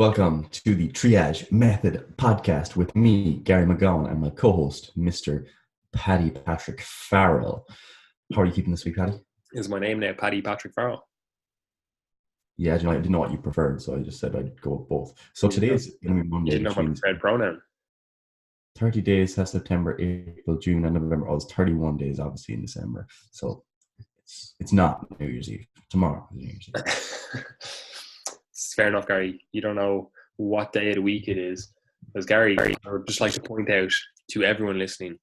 Welcome to the Triage Method podcast with me, Gary McGowan, and my co-host, Mr. Paddy Patrick Farrell. How are you keeping this week, Paddy? Is my name now Paddy Patrick Farrell? Yeah, I didn't know what you preferred, so I just said I'd go with both. So today is going to be Monday. You didn't know my preferred pronoun. 30 days has September, April, June, and November. Oh, it's 31 days, obviously, in December. So it's not New Year's Eve. Tomorrow is New Year's Eve. It's fair enough, Gary. You don't know what day of the week it is. Because Gary, I would just like to point out to everyone listening,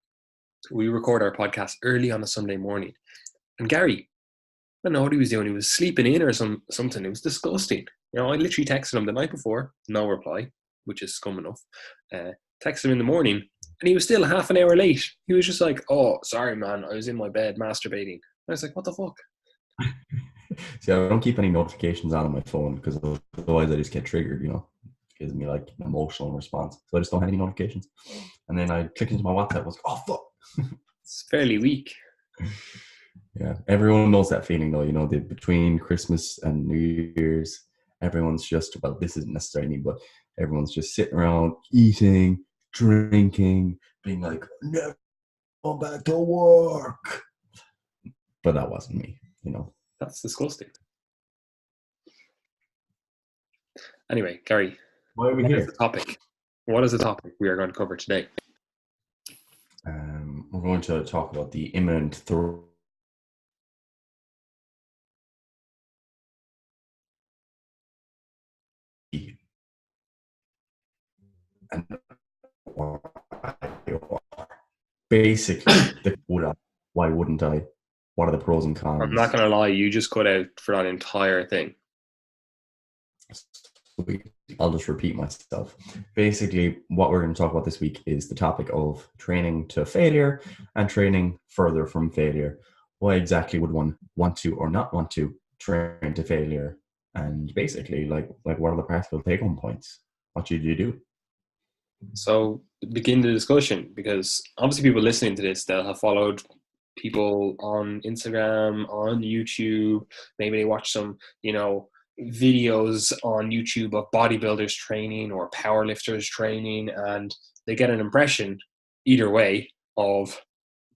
we record our podcast early on a Sunday morning. And Gary, I don't know what he was doing. He was sleeping in or something. It was disgusting. You know, I literally texted him the night before, no reply, which is scum enough. Texted him in the morning, and he was still half an hour late. He was just like, "Oh, sorry, man, I was in my bed masturbating." I was like, "What the fuck?" See, I don't keep any notifications on my phone because otherwise I just get triggered, you know. It gives me like an emotional response. So I just don't have any notifications. And then I clicked into my WhatsApp and was like, oh, fuck. It's fairly weak. Yeah, everyone knows that feeling though, you know, between Christmas and New Year's, everyone's just, well, this isn't necessarily me, but everyone's just sitting around eating, drinking, being like, never go back to work. But that wasn't me, you know. That's disgusting. Anyway, Gary, why are we here? Is the topic? What is the topic we are going to cover today? We're going to talk about the imminent threat and basically why wouldn't I? What are the pros and cons? I'm not going to lie, you just cut out for that entire thing. I'll just repeat myself. Basically, what we're going to talk about this week is the topic of training to failure and training further from failure. Why exactly would one want to or not want to train to failure? And basically, like what are the practical take-home points? What should you do? So begin the discussion, because obviously people listening to this, they'll have followed people on Instagram, on YouTube. Maybe they watch some, videos on YouTube of bodybuilders training or powerlifters training, and they get an impression either way of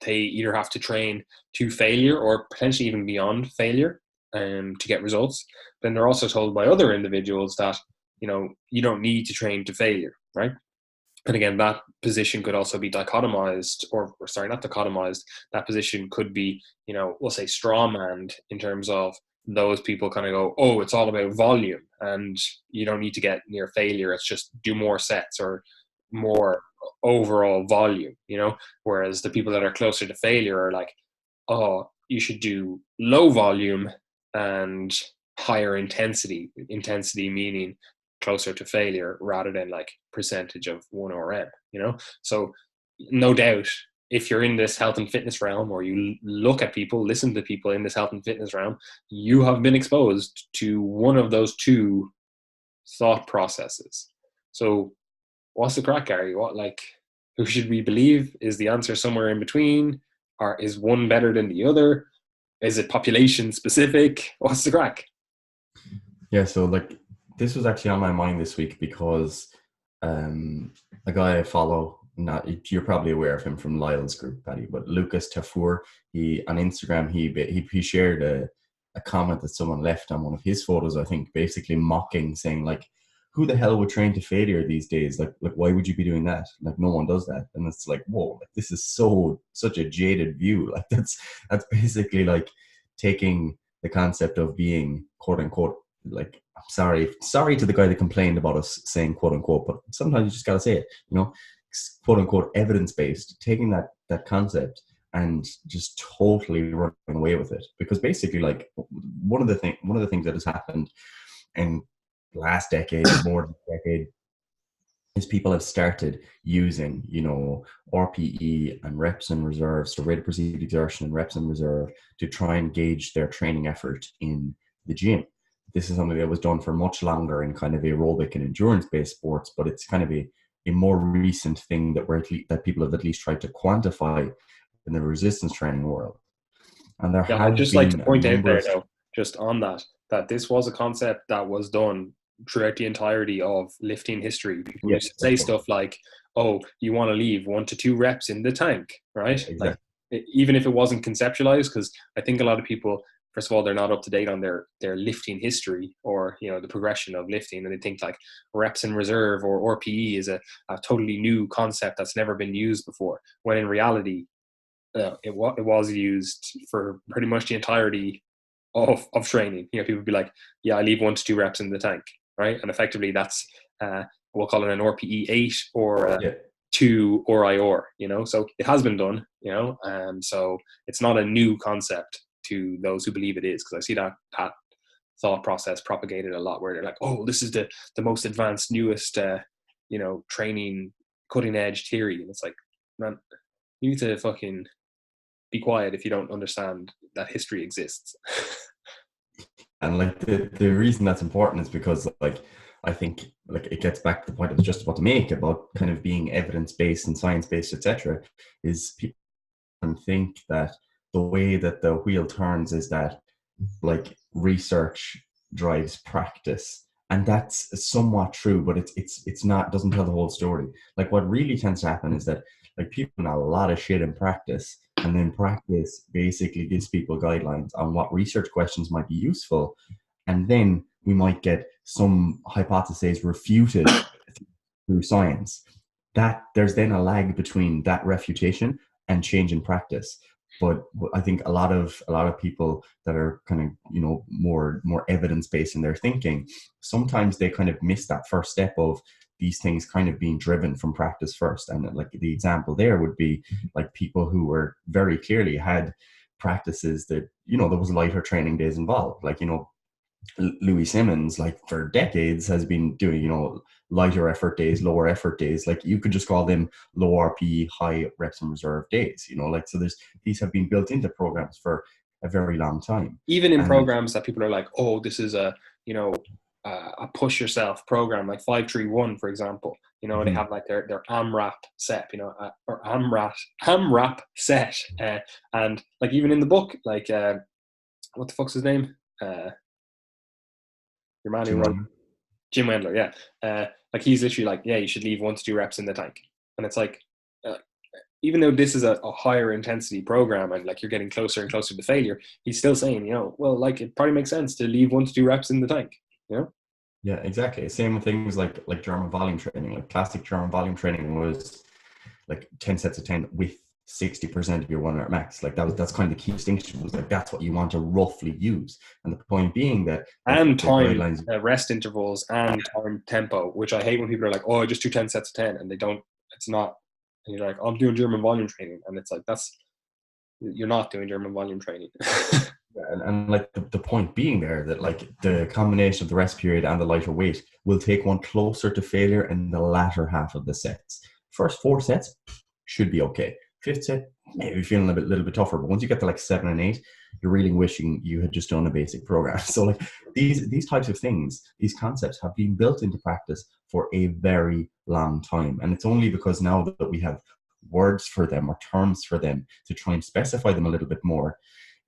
they either have to train to failure or potentially even beyond failure to get results. Then they're also told by other individuals that, you don't need to train to failure, right? And again, that position could also be dichotomized, or sorry, not dichotomized. That position could be, we'll say strawmanned in terms of those people kind of go, oh, it's all about volume and you don't need to get near failure. It's just do more sets or more overall volume, whereas the people that are closer to failure are like, oh, you should do low volume and higher intensity meaning closer to failure rather than like percentage of 1RM, So no doubt, if you're in this health and fitness realm, or you look at people, listen to people in this health and fitness realm, you have been exposed to one of those two thought processes. So what's the crack, Gary? Who should we believe? Is the answer somewhere in between? Or is one better than the other? Is it population specific? What's the crack? Yeah, so this was actually on my mind this week because a guy I follow, you're probably aware of him from Lyle's group, Paddy, but Lucas Tafur, he on Instagram, he shared a comment that someone left on one of his photos, I think, basically mocking, saying like, who the hell would train to failure these days? Like why would you be doing that? Like no one does that. And it's like, whoa, this is such a jaded view. Like that's basically like taking the concept of being quote unquote, like, I'm sorry to the guy that complained about us saying quote unquote, but sometimes you just gotta say it, quote unquote evidence-based, taking that concept and just totally running away with it. Because basically, like, one of the things that has happened in the last decade, more than a decade, is people have started using, RPE and reps and reserves, so rate of perceived exertion and reps and reserve, to try and gauge their training effort in the gym. This is something that was done for much longer in kind of aerobic and endurance-based sports, but it's kind of a more recent thing that people have at least tried to quantify in the resistance training world. And I'd just like to point out there, though, just on that this was a concept that was done throughout the entirety of lifting history. People Yes, used to of say course. stuff like, "Oh, you want to leave 1 to 2 reps in the tank," Yeah, right? Like, exactly. even if it wasn't conceptualized, because I think a lot of people, first of all, they're not up to date on their lifting history, or the progression of lifting, and they think like reps in reserve or RPE is a totally new concept that's never been used before, when in reality it was used for pretty much the entirety of training. People would be like, yeah, I leave 1 to 2 reps in the tank, right? And effectively that's we'll call it an RPE 8 or a Yeah. 2 RIR, so it has been done, so it's not a new concept to those who believe it is, because I see that thought process propagated a lot, where they're like, oh, this is the most advanced, newest training cutting edge theory. And it's like, man, you need to fucking be quiet if you don't understand that history exists. And like the reason that's important is because like I think like it gets back to the point I was just about to make about kind of being evidence based and science based, etc. Is people think that the way that the wheel turns is that like research drives practice, and that's somewhat true, but it's not, doesn't tell the whole story. Like what really tends to happen is that like people know a lot of shit in practice, and then practice basically gives people guidelines on what research questions might be useful, and then we might get some hypotheses refuted through science. That there's then a lag between that refutation and change in practice. But I think a lot of people that are kind of more evidence based in their thinking, sometimes they kind of miss that first step of these things kind of being driven from practice first. And like the example there would be like people who were very clearly had practices that there was lighter training days involved. Like Louis Simmons, like for decades, has been doing, lighter effort days, lower effort days. Like you could just call them low RPE, high reps and reserve days, like, so these have been built into programs for a very long time. Even in And programs that people are like, oh, this is a push yourself program, like 5-3-1, for example. They have like their AMRAP set, or AMRAP set, and like even in the book, like what the fuck's his name? Your man who Jim wrote Ryan. Jim Wendler, yeah. Like he's literally like, yeah, you should leave 1 to 2 reps in the tank, and it's like, uh, even though this is a higher intensity program and like you're getting closer and closer to failure, he's still saying, well, like it probably makes sense to leave 1 to 2 reps in the tank, Yeah, exactly. Same with things like German volume training. Like classic German volume training was like 10 sets of 10 with 60% of your 1 rep max. Like that's kind of the key distinction, was like that's what you want to roughly use. And the point being that like and the time guidelines. rest intervals and time tempo, which I hate when people are like, oh, I just do 10 sets of 10, and they don't. It's not. And you're like, I'm doing German volume training, and it's like, you're not doing German volume training. And like the point being there that like the combination of the rest period and the lighter weight will take one closer to failure in the latter half of the sets. First 4 sets should be okay. 5th set, maybe feeling a little bit tougher, but once you get to like 7 and 8, you're really wishing you had just done a basic program. So like these types of things, these concepts have been built into practice for a very long time, and it's only because now that we have words for them or terms for them to try and specify them a little bit more,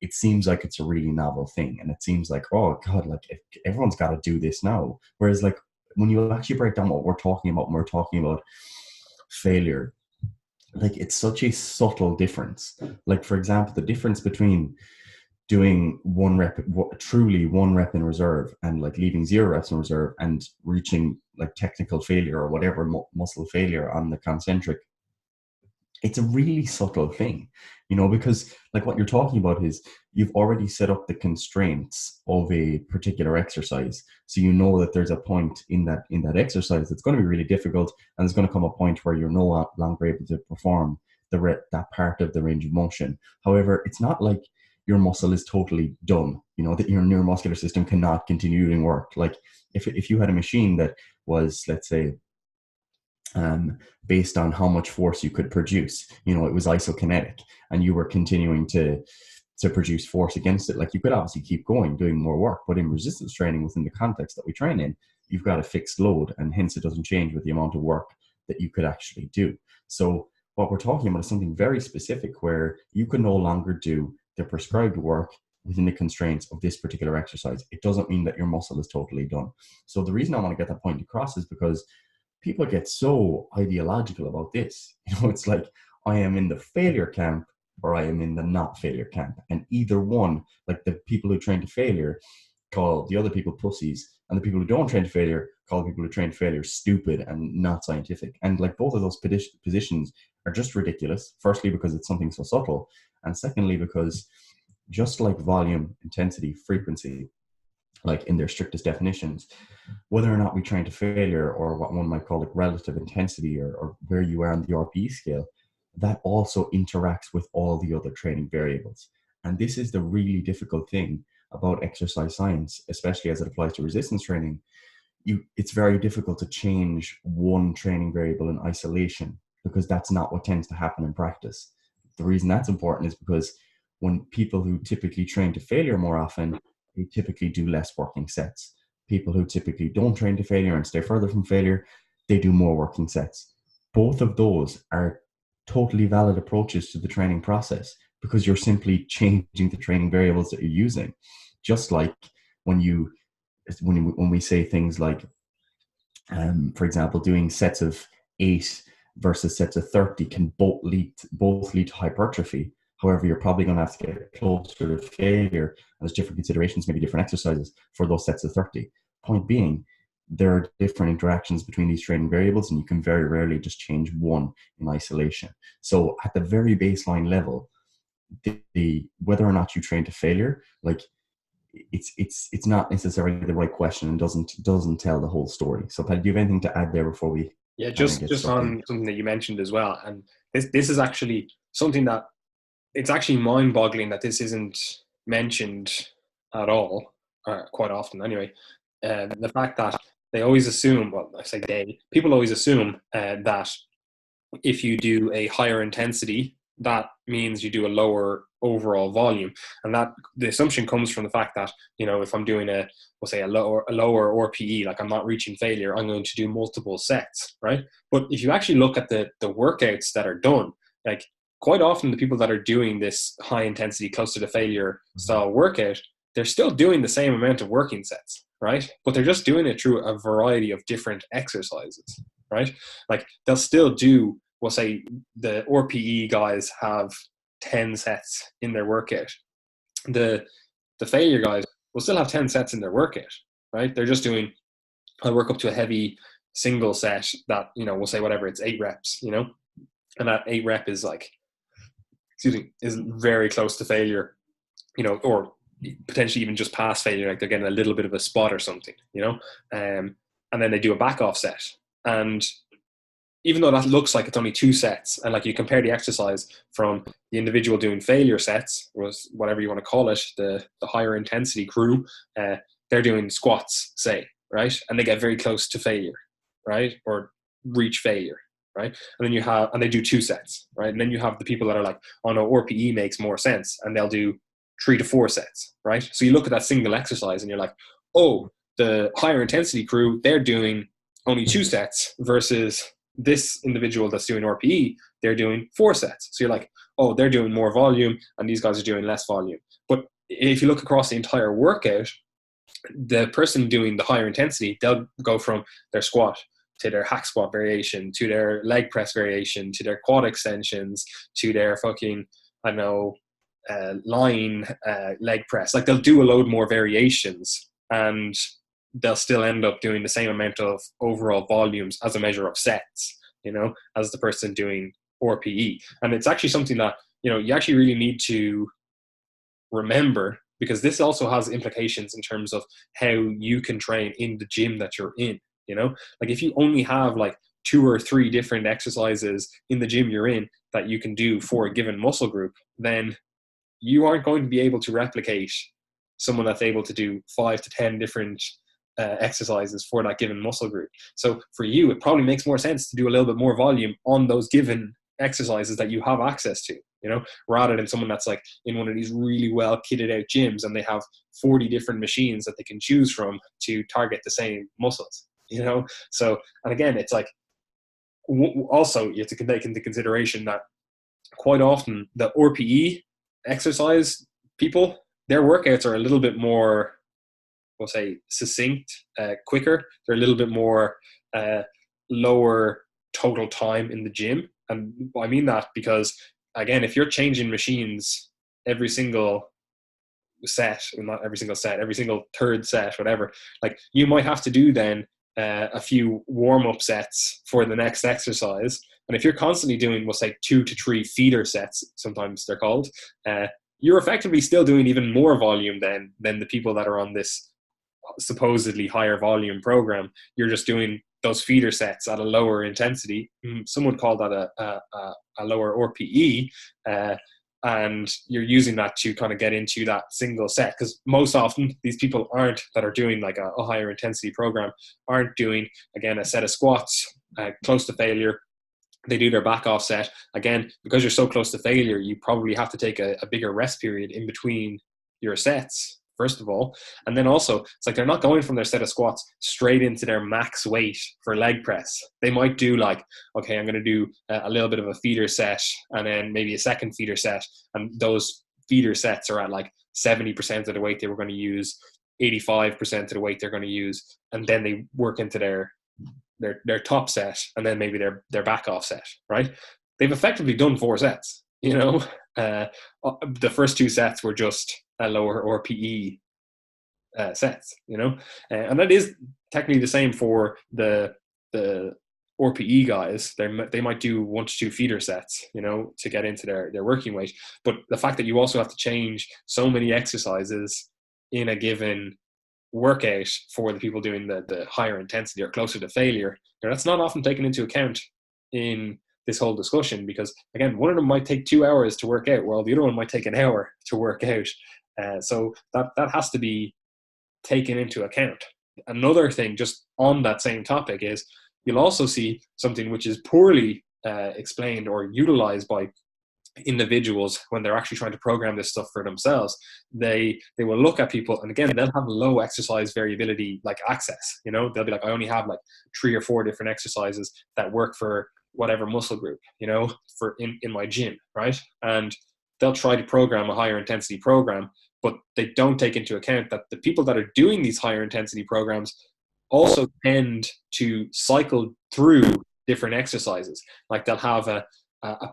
it seems like it's a really novel thing, and it seems like, oh god, like if everyone's got to do this now. Whereas like when you actually break down what we're talking about when we're talking about failure, like it's such a subtle difference. Like for example, the difference between doing 1 rep, truly 1 rep in reserve, and like leaving 0 reps in reserve and reaching like technical failure or whatever muscle failure on the concentric, it's a really subtle thing, because like what you're talking about is you've already set up the constraints of a particular exercise. So that there's a point in that exercise that's going to be really difficult, and there's going to come a point where you're no longer able to perform that part of the range of motion. However, it's not like your muscle is totally done, that your neuromuscular system cannot continue doing work. Like if you had a machine that was, let's say, based on how much force you could produce. It was isokinetic, and you were continuing to produce force against it. Like you could obviously keep going, doing more work, but in resistance training, within the context that we train in, you've got a fixed load, and hence it doesn't change with the amount of work that you could actually do. So what we're talking about is something very specific, where you can no longer do the prescribed work within the constraints of this particular exercise, it doesn't mean that your muscle is totally done. So the reason I want to get that point across is because people get so ideological about this. It's like, I am in the failure camp or I am in the not failure camp. And either one, like the people who train to failure call the other people pussies, and the people who don't train to failure call the people who train to failure stupid and not scientific. And like both of those positions are just ridiculous. Firstly, because it's something so subtle. And secondly, because just like volume, intensity, frequency, like in their strictest definitions, whether or not we train to failure, or what one might call like relative intensity, or where you are on the RPE scale, that also interacts with all the other training variables. And this is the really difficult thing about exercise science, especially as it applies to resistance training. It's very difficult to change one training variable in isolation, because that's not what tends to happen in practice. The reason that's important is because when people who typically train to failure more often, they typically do less working sets. People who typically don't train to failure and stay further from failure, they do more working sets. Both of those are totally valid approaches to the training process, because you're simply changing the training variables that you're using. Just like when we say things like, for example, doing sets of 8 versus sets of 30 can both lead to hypertrophy. However, you're probably going to have to get closer to failure, and there's different considerations, maybe different exercises for those sets of 30. Point being, there are different interactions between these training variables, and you can very rarely just change one in isolation. So at the very baseline level, the whether or not you train to failure, like it's not necessarily the right question, and doesn't tell the whole story. So Pat, do you have anything to add there before we just on something that you mentioned as well, and this is actually something that it's actually mind-boggling that this isn't mentioned at all, quite often anyway. The fact that they always assume, well, I say people always assume that if you do a higher intensity, that means you do a lower overall volume. And that the assumption comes from the fact that, if I'm doing a lower RPE, like I'm not reaching failure, I'm going to do multiple sets, right? But if you actually look at the workouts that are done, like quite often the people that are doing this high intensity, closer to failure style workout, they're still doing the same amount of working sets, right? But they're just doing it through a variety of different exercises, right? Like they'll still do, we'll say the RPE guys have 10 sets in their workout. The failure guys will still have 10 sets in their workout, right? They're just doing, I work up to a heavy single set that, we'll say whatever, it's 8 reps, and that 8 rep is like, is very close to failure, or potentially even just past failure, like they're getting a little bit of a spot or something, and then they do a back off set. And even though that looks like it's only 2 sets, and like you compare the exercise from the individual doing failure sets, or whatever you want to call it, the higher intensity crew, they're doing squats, say, right? And they get very close to failure, right? Or reach failure, right? And then and they do 2 sets, right? And then you have the people that are like, oh no, RPE makes more sense, and they'll do 3 to 4 sets, right? So you look at that single exercise and you're like, oh, the higher intensity crew, they're doing only 2 sets versus this individual that's doing RPE, they're doing 4 sets. So you're like, oh, they're doing more volume and these guys are doing less volume. But if you look across the entire workout, the person doing the higher intensity, they'll go from their squat to their hack squat variation, to their leg press variation, to their quad extensions, to their fucking, line leg press. Like they'll do a load more variations, and they'll still end up doing the same amount of overall volumes as a measure of sets, as the person doing RPE. And it's actually something that, you actually really need to remember, because this also has implications in terms of how you can train in the gym that you're in, like if you only have like 2 or 3 different exercises in the gym you're in that you can do for a given muscle group, then you aren't going to be able to replicate someone that's able to do 5 to 10 different exercises for that given muscle group. So for you, it probably makes more sense to do a little bit more volume on those given exercises that you have access to, rather than someone that's like in one of these really well kitted out gyms and they have 40 different machines that they can choose from to target the same muscles, So, and again, it's like, also you have to take into consideration that quite often the RPE exercise people, their workouts are a little bit more, we'll say, succinct, quicker. They're a little bit more lower total time in the gym. And I mean that because, again, if you're changing machines every single set, not every single set, every single third set, whatever, like you might have to do then a few warm-up sets for the next exercise. And if you're constantly doing, we'll say, 2 to 3 feeder sets, sometimes they're called, you're effectively still doing even more volume than the people that are on this supposedly higher volume program. You're just doing those feeder sets at a lower intensity. Some would call that a lower RPE, and you're using that to kind of get into that single set, because most often these people that are doing like a higher intensity program aren't doing, again, a set of squats close to failure. They do their back off set. Again, because you're so close to failure, you probably have to take a bigger rest period in between your sets, first of all. And then also, it's like they're not going from their set of squats straight into their max weight for leg press. They might do like, okay, I'm going to do a little bit of a feeder set and then maybe a second feeder set. And those feeder sets are at like 70% of the weight they were going to use, 85% of the weight they're going to use. And then they work into their top set and then maybe their back off set, right? They've effectively done 4 sets, you know. The first 2 sets were just a lower RPE sets, you know, and that is technically the same for the RPE guys. They might do 1 to 2 feeder sets, you know, to get into their working weight. But the fact that you also have to change so many exercises in a given workout for the people doing the higher intensity or closer to failure, that's not often taken into account in this whole discussion, because again, one of them might take 2 hours to work out, while the other one might take an hour to work out. So that has to be taken into account. Another thing just on that same topic is you'll also see something which is poorly explained or utilized by individuals when they're actually trying to program this stuff for themselves. They will look at people, and again, they'll have low exercise variability like access, you know. They'll be like, I only have like 3 or 4 different exercises that work for whatever muscle group, you know, for in my gym, right? And they'll try to program a higher intensity program, but they don't take into account that the people that are doing these higher intensity programs also tend to cycle through different exercises. Like they'll have a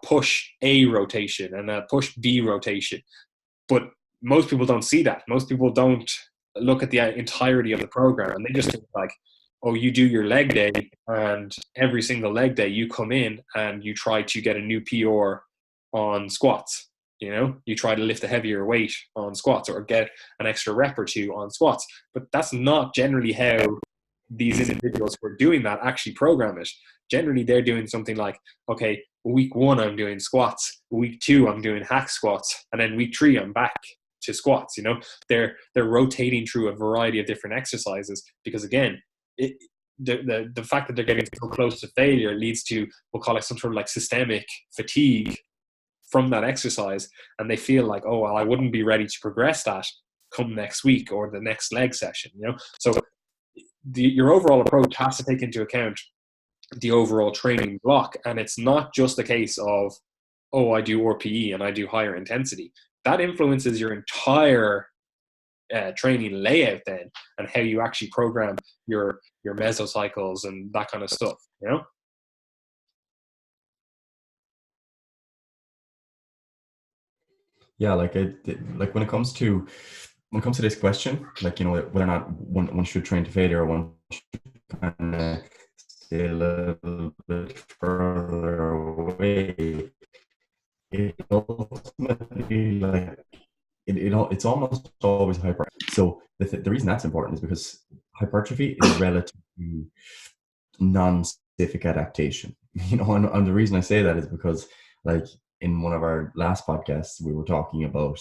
push A rotation and a push B rotation. But most people don't see that. Most people don't look at the entirety of the program, and they just think like, oh, you do your leg day, and every single leg day you come in and you try to get a new PR on squats. You know, you try to lift a heavier weight on squats or get an extra rep or 2 on squats. But that's not generally how these individuals who are doing that actually program it. Generally, they're doing something like, okay, week 1 I'm doing squats, week 2 I'm doing hack squats, and then week 3 I'm back to squats. You know, they're rotating through a variety of different exercises, because again, the fact that they're getting so close to failure leads to, we'll call it some sort of like systemic fatigue from that exercise, and they feel like, oh well, I wouldn't be ready to progress that come next week or the next leg session, you know. So your overall approach has to take into account the overall training block, and it's not just a case of, oh, I do RPE and I do higher intensity. That influences your entire training layout then, and how you actually program your mesocycles and that kind of stuff, you know. Yeah, like when it comes to this question, like, you know, whether or not one should train to failure or one should kind of stay a little bit further away, it ultimately, like, it's almost always hypertrophy. So the reason that's important is because hypertrophy is relatively non-specific adaptation. You know, and the reason I say that is because, like, in one of our last podcasts, we were talking about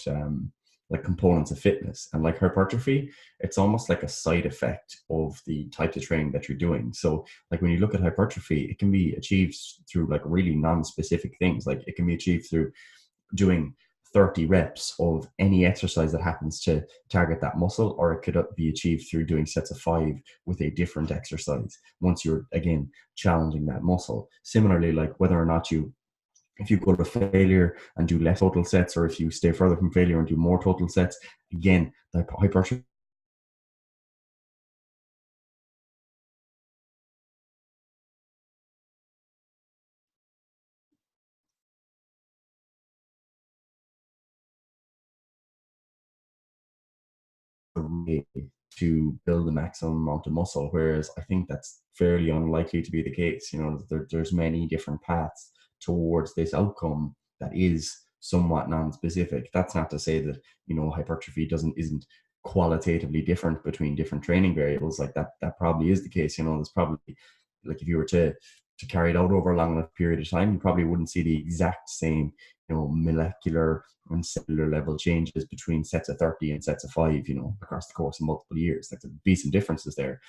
like components of fitness, and like hypertrophy, it's almost like a side effect of the type of training that you're doing. So like when you look at hypertrophy, it can be achieved through like really non-specific things. Like it can be achieved through doing 30 reps of any exercise that happens to target that muscle, or it could be achieved through doing sets of 5 with a different exercise once you're, again, challenging that muscle. Similarly, like whether or not you If you go to failure and do less total sets, or if you stay further from failure and do more total sets, again, the hypertrophy way to build the maximum amount of muscle, whereas I think that's fairly unlikely to be the case. There's many different paths towards this outcome that is somewhat non-specific. That's not to say that hypertrophy isn't qualitatively different between different training variables. Like that probably is the case. There's probably, like, if you were to carry it out over a long enough period of time, you probably wouldn't see the exact same molecular and cellular level changes between sets of 30 and sets of 5, across the course of multiple years. Like, there'd be some differences there.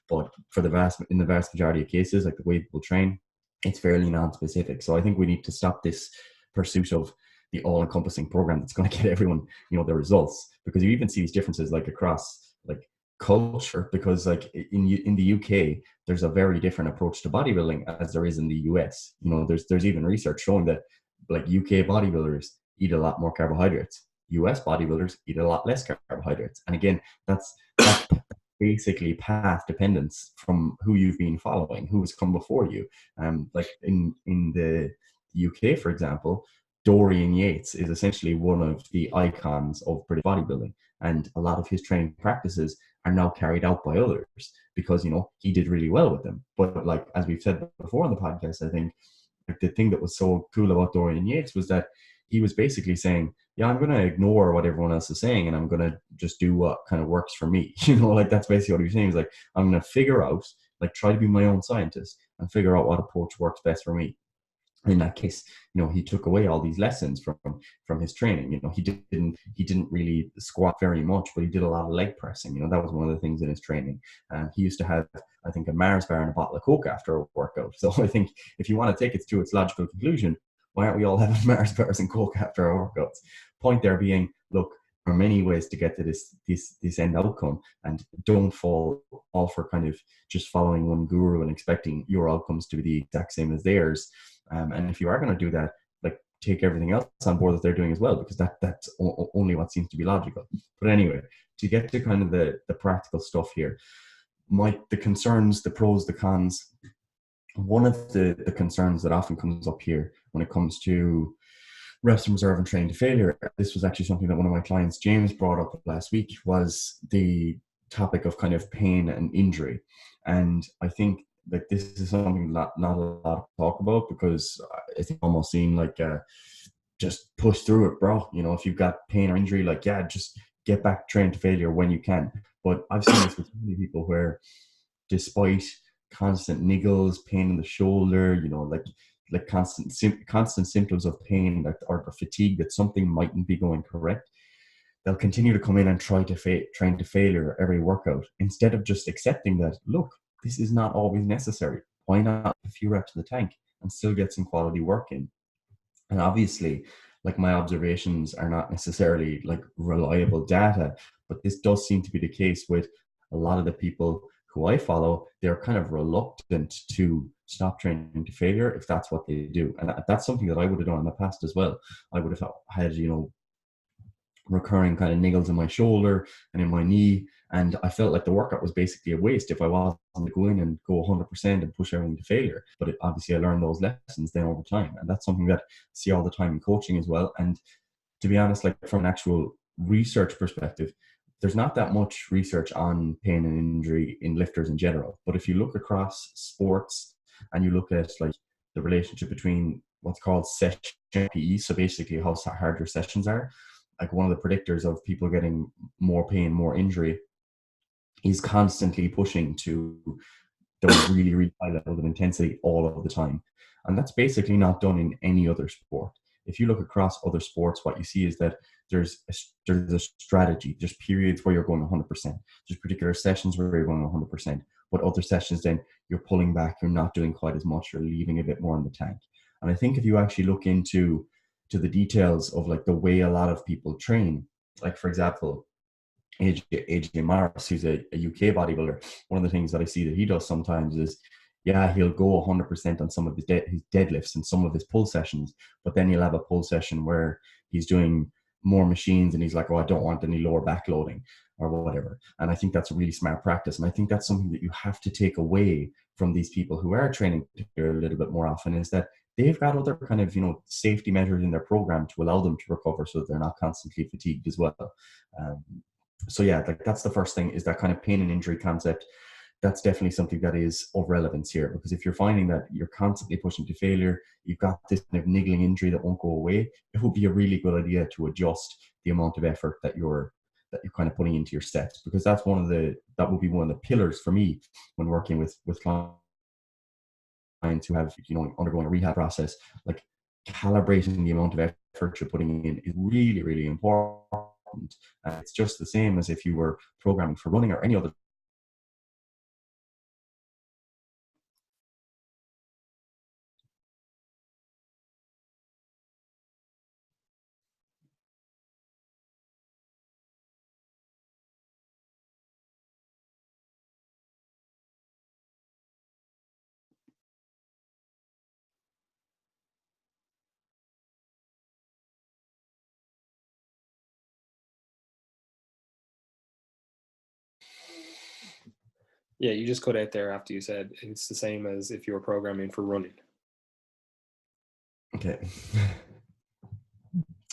But in the vast majority of cases, like the way people train, it's fairly non-specific. So I think we need to stop this pursuit of the all-encompassing program that's going to get everyone, the results, because you even see these differences like across like culture, because like in the UK, there's a very different approach to bodybuilding as there is in the US. There's even research showing that like UK bodybuilders eat a lot more carbohydrates. US bodybuilders eat a lot less carbohydrates. And again, that's basically path dependence from who you've been following, who has come before you. Like in the UK, for example, Dorian Yates is essentially one of the icons of British bodybuilding, and a lot of his training practices are now carried out by others because he did really well with them. But like, as we've said before on the podcast, I think like the thing that was so cool about Dorian Yates was that he was basically saying, yeah, I'm going to ignore what everyone else is saying, and I'm going to just do what kind of works for me. Like, that's basically what he was saying. He's like, I'm going to figure out, like, try to be my own scientist and figure out what approach works best for me. In that case, he took away all these lessons from his training. He didn't really squat very much, but he did a lot of leg pressing. That was one of the things in his training. He used to have, I think, a Mars bar and a bottle of Coke after a workout. So I think if you want to take it to its logical conclusion, why aren't we all having Mars bars and Coke after our workouts? Point there being, look, there are many ways to get to this end outcome, and don't fall all for kind of just following one guru and expecting your outcomes to be the exact same as theirs. And if you are going to do that, like, take everything else on board that they're doing as well, because that's only what seems to be logical. But anyway, to get to kind of the practical stuff here, the concerns, the pros, the cons. One of the concerns that often comes up here when it comes to rest and reserve and training to failure, this was actually something that one of my clients, James, brought up last week, was the topic of kind of pain and injury. And I think that this is something not a lot to talk about, because it's almost seen like just push through it, bro. If you've got pain or injury, like, yeah, just get back trained to failure when you can. But I've seen this with many people where, despite constant niggles, pain in the shoulder, like constant symptoms of pain or fatigue, that something mightn't be going correct, they'll continue to come in and try to train to failure every workout, instead of just accepting that, look, this is not always necessary. Why not a few reps in the tank and still get some quality work in? And obviously, like, my observations are not necessarily like reliable data, but this does seem to be the case with a lot of the people who I follow. They're kind of reluctant to stop training to failure if that's what they do. And that's something that I would have done in the past as well. I would have had, recurring kind of niggles in my shoulder and in my knee, and I felt like the workout was basically a waste if I wasn't to go in and go 100% and push everything to failure. But obviously I learned those lessons then over time, and that's something that I see all the time in coaching as well. And to be honest, like, from an actual research perspective, there's not that much research on pain and injury in lifters in general. But if you look across sports and you look at like the relationship between what's called session RPE, so basically how hard your sessions are, like, one of the predictors of people getting more pain, more injury, is constantly pushing to those really, really high levels of intensity all of the time. And that's basically not done in any other sport. If you look across other sports, what you see is that there's a strategy. There's periods where you're going 100%. There's particular sessions where you're going 100%. But other sessions, then you're pulling back. You're not doing quite as much. You're leaving a bit more in the tank. And I think if you actually look into the details of like the way a lot of people train, like, for example, AJ Morris, who's a UK bodybuilder, one of the things that I see that he does sometimes is yeah, he'll go 100% on some of his deadlifts and some of his pull sessions, but then he'll have a pull session where he's doing more machines and he's like, oh, I don't want any lower back loading or whatever. And I think that's a really smart practice. And I think that's something that you have to take away from these people who are training a little bit more often, is that they've got other kind of, safety measures in their program to allow them to recover so that they're not constantly fatigued as well. So yeah, like that's the first thing, is that kind of pain and injury concept. That's definitely something that is of relevance here, because if you're finding that you're constantly pushing to failure, you've got this kind of niggling injury that won't go away, it would be a really good idea to adjust the amount of effort that you're kind of putting into your sets, because that would be one of the pillars for me when working with clients who have, undergoing a rehab process. Like, calibrating the amount of effort you're putting in is really, really important. And it's just the same as if you were programming for running or any other. Yeah, you just cut out there after you said it's the same as if you were programming for running. Okay.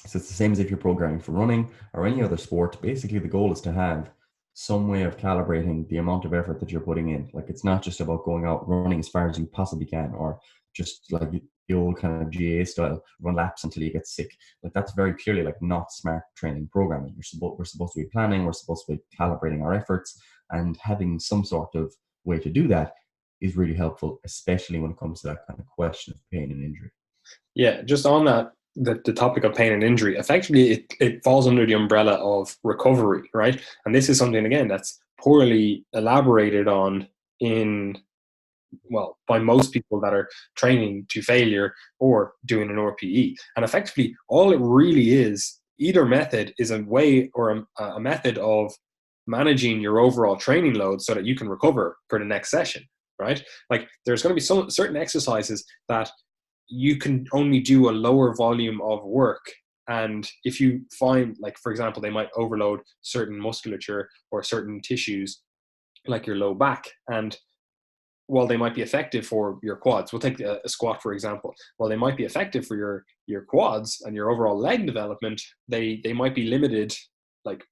So it's the same as if you're programming for running or any other sport. Basically, the goal is to have some way of calibrating the amount of effort that you're putting in. Like, it's not just about going out running as far as you possibly can, or just like the old kind of GA style, run laps until you get sick. Like, that's very clearly like not smart training programming. We're supposed to be planning, we're supposed to be calibrating our efforts, and having some sort of way to do that is really helpful, especially when it comes to that kind of question of pain and injury. Yeah, just on that, the topic of pain and injury, effectively it falls under the umbrella of recovery, right? And this is something, again, that's poorly elaborated on by most people that are training to failure or doing an RPE. And effectively, all it really is, either method is a way or a method of managing your overall training load so that you can recover for the next session, right? Like, there's going to be some certain exercises that you can only do a lower volume of work. And if you find, like, for example, they might overload certain musculature or certain tissues, like your low back, and while they might be effective for your quads, we'll take a squat, for example. While they might be effective for your quads and your overall leg development, they might be limited, like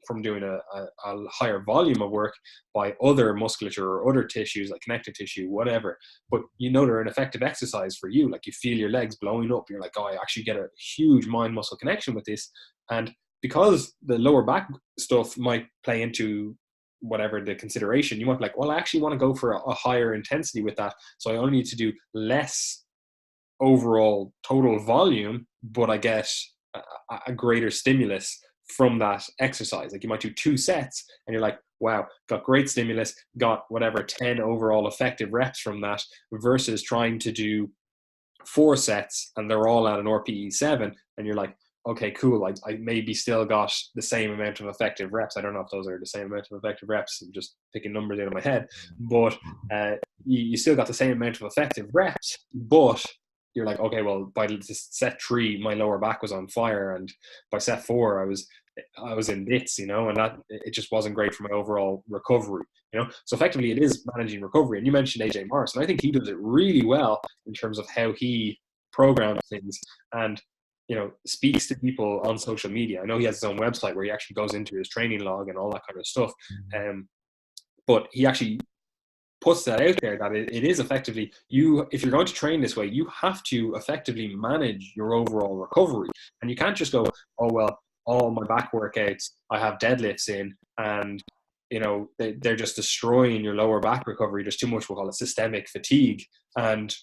from doing a higher volume of work by other musculature or other tissues, like connective tissue, whatever. But they're an effective exercise for you. Like, you feel your legs blowing up. You're like, oh, I actually get a huge mind muscle connection with this. And because the lower back stuff might play into whatever the consideration, you might be like, well, I actually want to go for a higher intensity with that, so I only need to do less overall total volume, but I get a greater stimulus from that exercise. Like, you might do 2 sets and you're like, wow, got great stimulus, got whatever 10 overall effective reps from that, versus trying to do 4 sets and they're all at an RPE 7, and you're like, okay, cool, I maybe still got the same amount of effective reps. I don't know if those are the same amount of effective reps. I'm just picking numbers out of my head. But you still got the same amount of effective reps, but you're like, okay, well, by set 3, my lower back was on fire, and by set 4, I was in bits, and that it just wasn't great for my overall recovery, So effectively, it is managing recovery. And you mentioned AJ Morris, and I think he does it really well in terms of how he programs things and speaks to people on social media. I know he has his own website where he actually goes into his training log and all that kind of stuff. But he actually puts that out there, that it is effectively, if you're going to train this way, you have to effectively manage your overall recovery. And you can't just go, oh, well, all my back workouts, I have deadlifts in, and they're just destroying your lower back recovery. There's too much, we'll call it systemic fatigue, and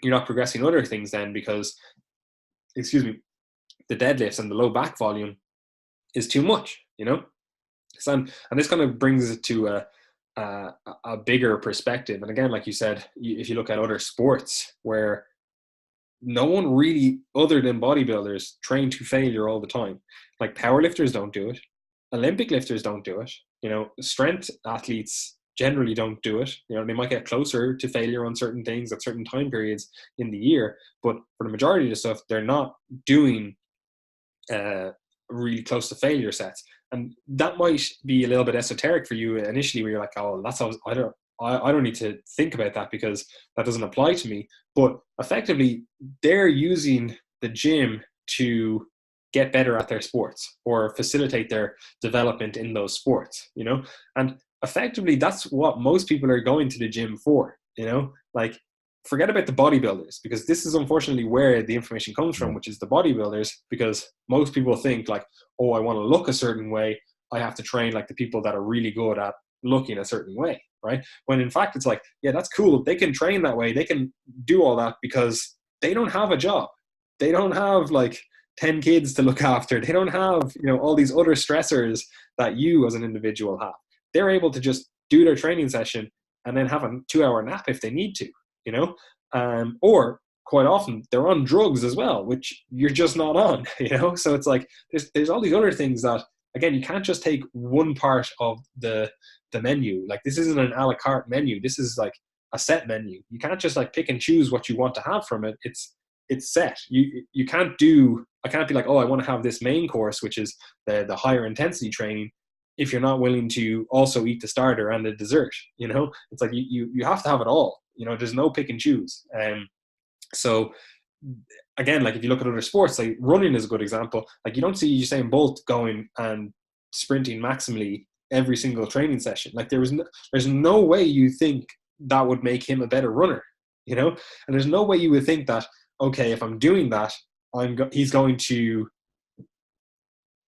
you're not progressing other things then, because the deadlifts and the low back volume is too much, So, and this kind of brings it to a bigger perspective. And again, like you said, if you look at other sports where no one really, other than bodybuilders, train to failure all the time. Like, powerlifters don't do it. Olympic lifters don't do it. Strength athletes generally don't do it. You know, they might get closer to failure on certain things at certain time periods in the year, but for the majority of the stuff, they're not doing really close to failure sets. And that might be a little bit esoteric for you initially, where you're like, oh, that's how I don't need to think about that because that doesn't apply to me. But effectively, they're using the gym to get better at their sports or facilitate their development in those sports, you know? And effectively, that's what most people are going to the gym for, you know? Like, forget about the bodybuilders, because this is unfortunately where the information comes from, which is the bodybuilders, because most people think like, oh, I want to look a certain way, I have to train like the people that are really good at looking a certain way, right? When in fact, it's like, yeah, that's cool. They can train that way. They can do all that because they don't have a job. They don't have like 10 kids to look after. They don't have, you know, all these other stressors that you as an individual have. They're able to just do their training session and then have a 2-hour nap if they need to, you know? Or quite often they're on drugs as well, which you're just not on, you know? So it's like, there's all these other things that, again, you can't just take one part of the menu. Like, this isn't an a la carte menu. This is like a set menu. You can't just like pick and choose what you want to have from it. It's set. You can't I can't be like, oh, I want to have this main course, which is the higher intensity training, if you're not willing to also eat the starter and the dessert, you know? It's like you have to have it all, you know? There's no pick and choose. So again, like if you look at other sports, like running is a good example. Like, you don't see Usain Bolt going and sprinting maximally every single training session. Like, there's no way you think that would make him a better runner, you know? And there's no way you would think that, okay, if I'm doing that, he's going to,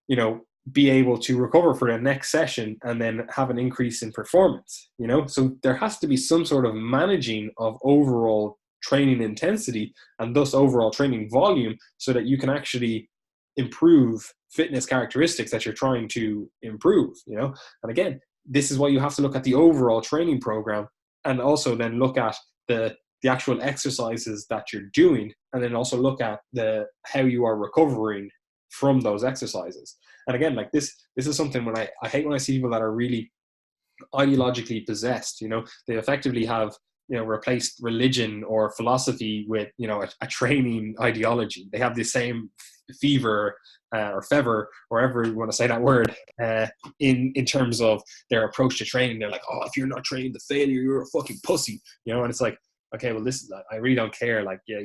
you know, be able to recover for the next session and then have an increase in performance, you know? So there has to be some sort of managing of overall training intensity and thus overall training volume, so that you can actually improve fitness characteristics that you're trying to improve, you know? And again, this is why you have to look at the overall training program, and also then look at the actual exercises that you're doing, and then also look at how you are recovering from those exercises. And again, like this is something when I hate when I see people that are really ideologically possessed, you know? They effectively have, you know, replaced religion or philosophy with, you know, a training ideology. They have the same fever or fever, or however you want to say that word, in terms of their approach to training. They're like, oh, if you're not trained to failure, you're a fucking pussy, you know? And it's like, okay, well, listen, I really don't care. Like, yeah,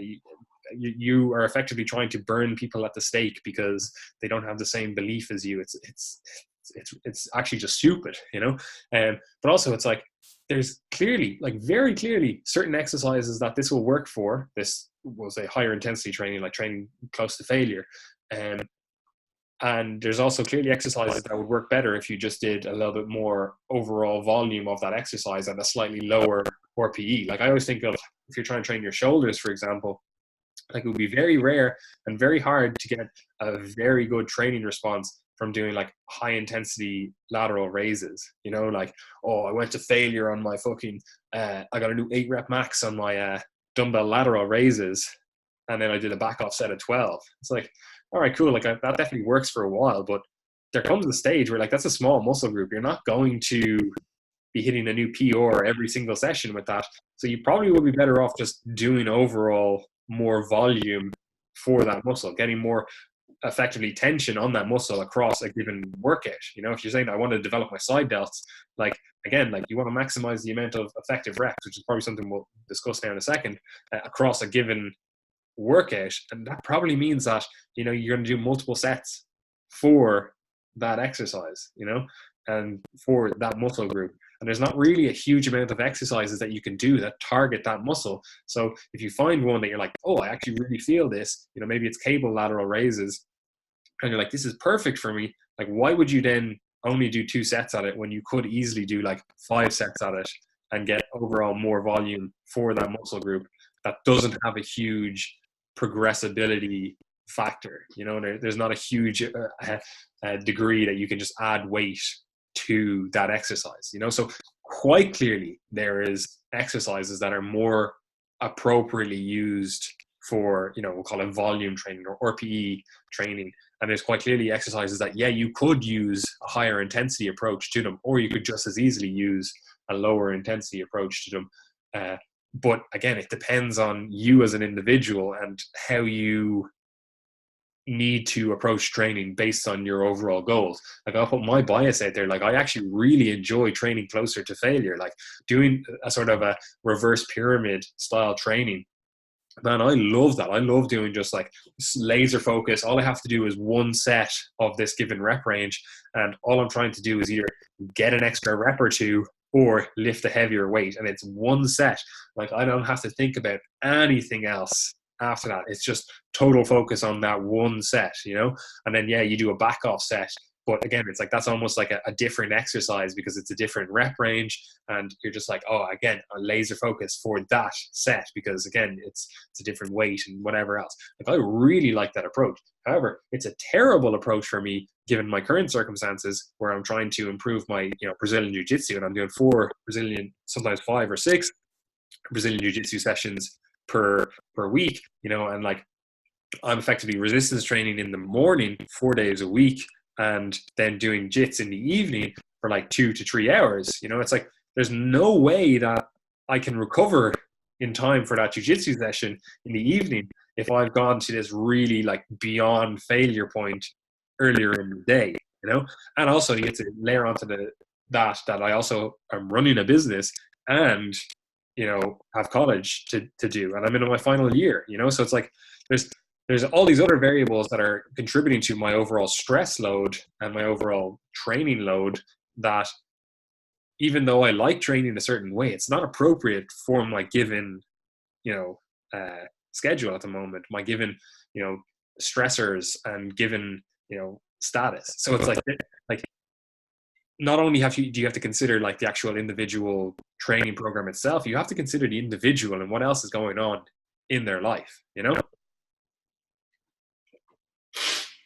you are effectively trying to burn people at the stake because they don't have the same belief as you. It's actually just stupid, you know? But also it's like, there's clearly, like very clearly, certain exercises that this will work for. This was a higher intensity training, like training close to failure. And there's also clearly exercises that would work better if you just did a little bit more overall volume of that exercise at a slightly lower RPE. Like, I always think of, if you're trying to train your shoulders, for example, like, it would be very rare and very hard to get a very good training response from doing like high intensity lateral raises, you know? Like, oh, I went to failure on my fucking, I got to do 8 rep max on my dumbbell lateral raises, and then I did a back off set of 12. It's like, all right, cool. Like, that definitely works for a while, but there comes a stage where, like, that's a small muscle group. You're not going to be hitting a new PR every single session with that. So you probably would be better off just doing overall more volume for that muscle, getting more effectively tension on that muscle across a given workout. You know, if you're saying I want to develop my side delts, like, again, like, you want to maximize the amount of effective reps, which is probably something we'll discuss now in a second, across a given workout. And that probably means that, you know, you're going to do multiple sets for that exercise, you know, and for that muscle group. And there's not really a huge amount of exercises that you can do that target that muscle. So if you find one that you're like, oh, I actually really feel this, you know, maybe it's cable lateral raises, and you're like, this is perfect for me. Like, why would you then only do 2 sets at it when you could easily do like 5 sets at it and get overall more volume for that muscle group that doesn't have a huge progressibility factor? You know, there's not a huge degree that you can just add weight to that exercise, you know? So quite clearly there is exercises that are more appropriately used for, we'll call it volume training or RPE training. And there's quite clearly exercises that, you could use a higher intensity approach to them, or you could just as easily use a lower intensity approach to them. But again, it depends on you as an individual and how you need to approach training based on your overall goals. Like, I'll put my bias out there. Like, I actually really enjoy training closer to failure, like doing a sort of a reverse pyramid style training. Man, I love that. I love doing just like laser focus. All I have to do is one set of this given rep range, and all I'm trying to do is either get an extra rep or two or lift a heavier weight, and it's one set. Like, I don't have to think about anything else after that. It's just total focus on that one set, and then you do a back off set. But again, it's like that's almost like a different exercise because it's a different rep range, and you're just like, again, a laser focus for that set because again, it's a different weight and whatever else. Like, I really like that approach. However, it's a terrible approach for me given my current circumstances where I'm trying to improve my Brazilian Jiu-Jitsu, and I'm doing 4 Brazilian, sometimes 5 or 6 Brazilian Jiu-Jitsu sessions per week, and like I'm effectively resistance training in the morning 4 days a week, and then doing jits in the evening for like 2 to 3 hours. It's like there's no way that I can recover in time for that jiu-jitsu session in the evening if I've gone to this really like beyond failure point earlier in the day, And also you get to layer onto that I also am running a business and have college to do, and I'm in my final year, so it's like there's all these other variables that are contributing to my overall stress load and my overall training load that even though I like training a certain way, it's not appropriate for my given schedule at the moment, my given stressors and given status. So it's like not only do you have to consider like the actual individual training program itself, you have to consider the individual and what else is going on in their life,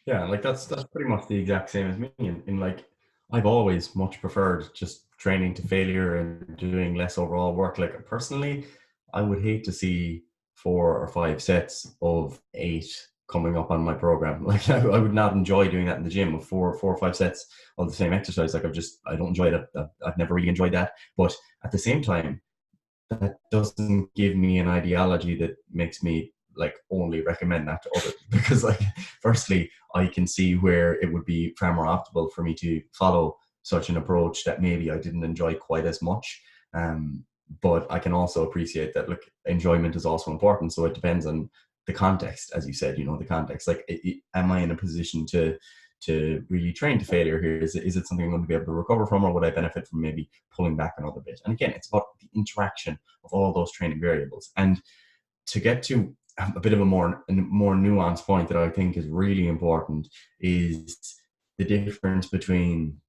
Yeah, like that's pretty much the exact same as me. In like, I've always much preferred just training to failure and doing less overall work. Like, personally, I would hate to see 4 or 5 sets of 8 coming up on my program. Like, I would not enjoy doing that in the gym with 4 or 5 sets of the same exercise. Like, I don't enjoy that. I've never really enjoyed that. But at the same time, that doesn't give me an ideology that makes me like only recommend that to others, because like, firstly, I can see where it would be far more optimal for me to follow such an approach that maybe I didn't enjoy quite as much. But I can also appreciate that, look, enjoyment is also important. So it depends on the context, as you said, the context. Like, am I in a position to really train to failure here? Is it something I'm going to be able to recover from, or would I benefit from maybe pulling back another bit? And again, it's about the interaction of all those training variables. And to get to a bit of a more nuanced point that I think is really important is the difference between,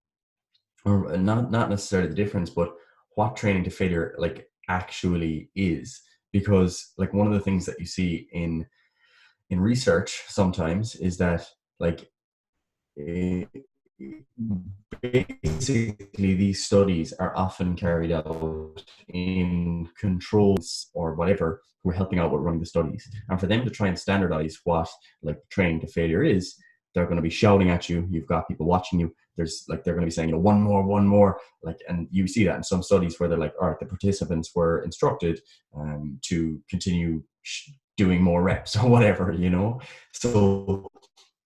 or not necessarily the difference, but what training to failure like actually is. Because like, one of the things that you see in research sometimes is that like, basically these studies are often carried out in controls or whatever who are helping out with running the studies, and for them to try and standardize what like training to failure is, they're going to be shouting at you. You've got people watching you. There's like, they're going to be saying, one more, like, and you see that in some studies where they're like, all right, the participants were instructed to continue doing more reps or whatever, so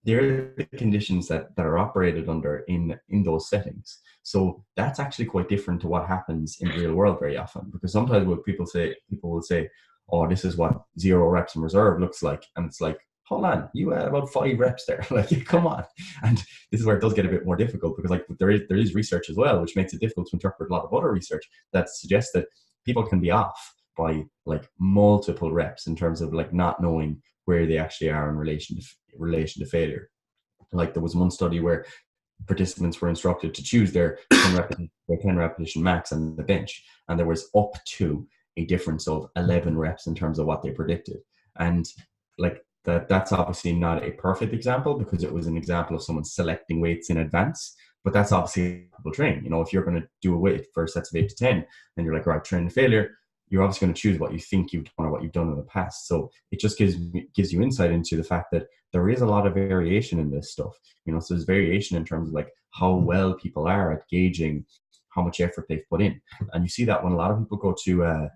they're the conditions that are operated under in those settings. So that's actually quite different to what happens in the real world very often, because sometimes what people will say, oh, this is what 0 reps in reserve looks like. And it's like, hold on, you had about 5 reps there. Like, come on. And this is where it does get a bit more difficult, because like, there is research as well, which makes it difficult to interpret a lot of other research that suggests that people can be off by like multiple reps in terms of like not knowing where they actually are in relation to failure. Like, there was one study where participants were instructed to choose their 10 repetition max on the bench, and there was up to a difference of 11 reps in terms of what they predicted. And like, that's obviously not a perfect example, because it was an example of someone selecting weights in advance, but that's obviously people train. If you're going to do a weight for sets of 8 to 10 and you're like, right, train to failure, you're obviously going to choose what you think you've done or what you've done in the past. So it just gives you insight into the fact that there is a lot of variation in this stuff. So there's variation in terms of like how well people are at gauging how much effort they've put in. And you see that when a lot of people go to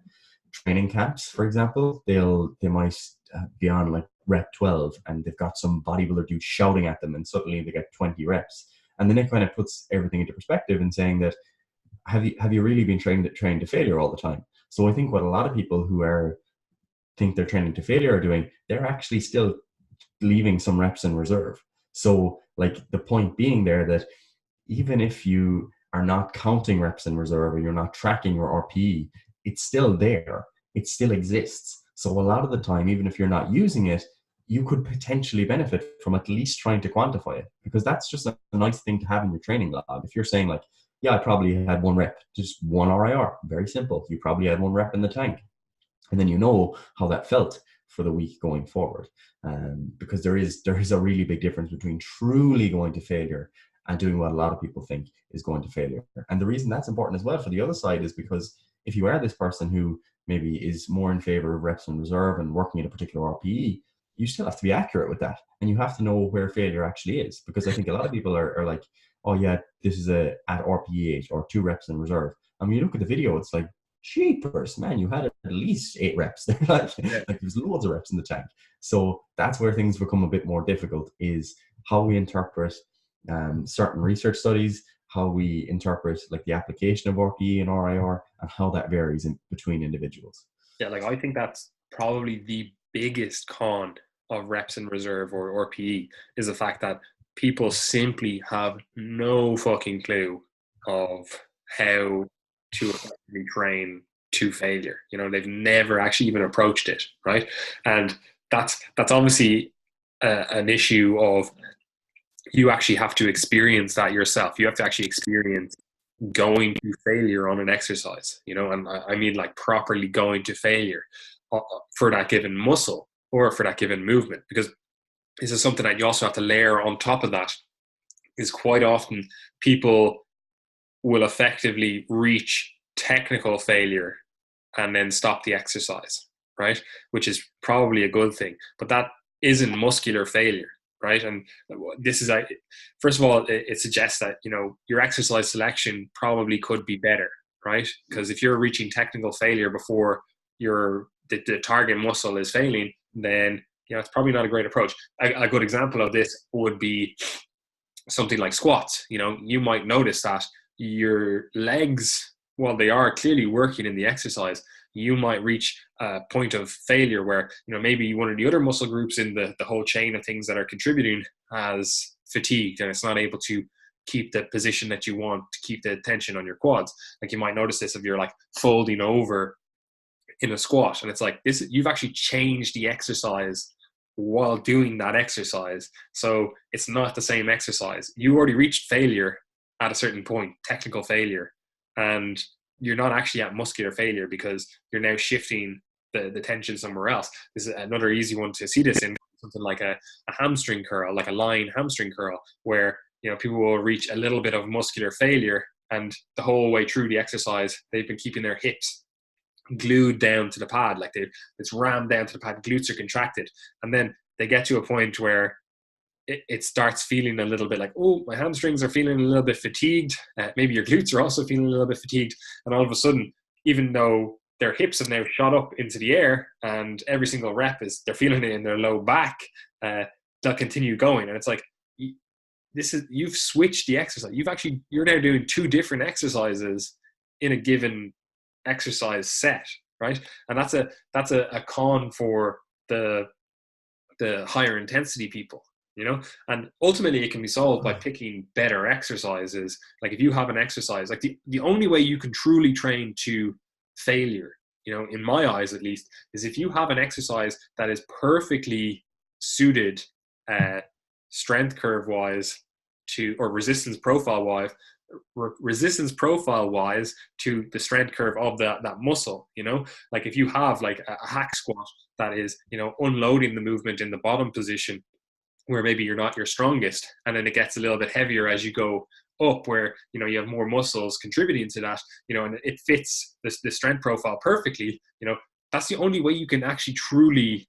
training camps, for example, they might be on like rep 12 and they've got some bodybuilder dude shouting at them and suddenly they get 20 reps. And then it kind of puts everything into perspective and saying that, have you really been trained to failure all the time? So I think what a lot of people who think they're training to failure are doing, they're actually still leaving some reps in reserve. So like the point being there that even if you are not counting reps in reserve or you're not tracking your RPE, it's still there. It still exists. So a lot of the time, even if you're not using it, you could potentially benefit from at least trying to quantify it, because that's just a nice thing to have in your training log. If you're saying like, yeah, I probably had one rep, just one RIR, very simple. You probably had one rep in the tank. And then you know how that felt for the week going forward. Because there is a really big difference between truly going to failure and doing what a lot of people think is going to failure. And the reason that's important as well for the other side is because if you are this person who maybe is more in favor of reps in reserve and working at a particular RPE, you still have to be accurate with that. And you have to know where failure actually is. Because I think a lot of people are like, oh yeah, this is at RPE 8 or 2 reps in reserve. And when you look at the video, it's like, jeepers, man, you had at least 8 reps. like there's loads of reps in the tank. So that's where things become a bit more difficult, is how we interpret certain research studies, how we interpret like the application of RPE and RIR, and how that varies between individuals. Yeah, like I think that's probably the biggest con of reps in reserve or RPE, is the fact that people simply have no fucking clue of how to effectively train to failure. They've never actually even approached it, right? And that's obviously an issue of, you actually have to experience that yourself. You have to actually experience going to failure on an exercise, and I mean like properly going to failure for that given muscle or for that given movement. Because this is something that you also have to layer on top of that, is quite often people will effectively reach technical failure and then stop the exercise, right? Which is probably a good thing, but that isn't muscular failure, right? And this is, first of all, it suggests that, your exercise selection probably could be better, right? Because if you're reaching technical failure before the target muscle is failing, then, it's probably not a great approach. A good example of this would be something like squats. You might notice that your legs, while they are clearly working in the exercise, you might reach a point of failure where, maybe one of the other muscle groups in the whole chain of things that are contributing has fatigued and it's not able to keep the position that you want to keep the tension on your quads. Like you might notice this if you're like folding over in a squat, and it's like this, you've actually changed the exercise while doing that exercise. So it's not the same exercise. You already reached failure at a certain point, technical failure, and you're not actually at muscular failure because you're now shifting the tension somewhere else. This is another easy one to see this in, something like a hamstring curl, like a line hamstring curl, where people will reach a little bit of muscular failure, and the whole way through the exercise they've been keeping their hips glued down to the pad, like it's rammed down to the pad, glutes are contracted, and then they get to a point where it starts feeling a little bit like, oh, my hamstrings are feeling a little bit fatigued. Maybe your glutes are also feeling a little bit fatigued. And all of a sudden, even though their hips have now shot up into the air and every single rep they're feeling it in their low back, they'll continue going. And it's like, you've switched the exercise. You're now doing 2 different exercises in a given exercise set, right? And that's a con for the higher intensity people. And ultimately it can be solved by picking better exercises. Like if you have an exercise, like the only way you can truly train to failure, in my eyes at least, is if you have an exercise that is perfectly suited strength curve wise or resistance profile wise to the strength curve of that muscle. Like if you have like a hack squat that is, unloading the movement in the bottom position, where maybe you're not your strongest, and then it gets a little bit heavier as you go up where, you know, you have more muscles contributing to that, you know, and it fits the strength profile perfectly, you know, that's the only way you can actually truly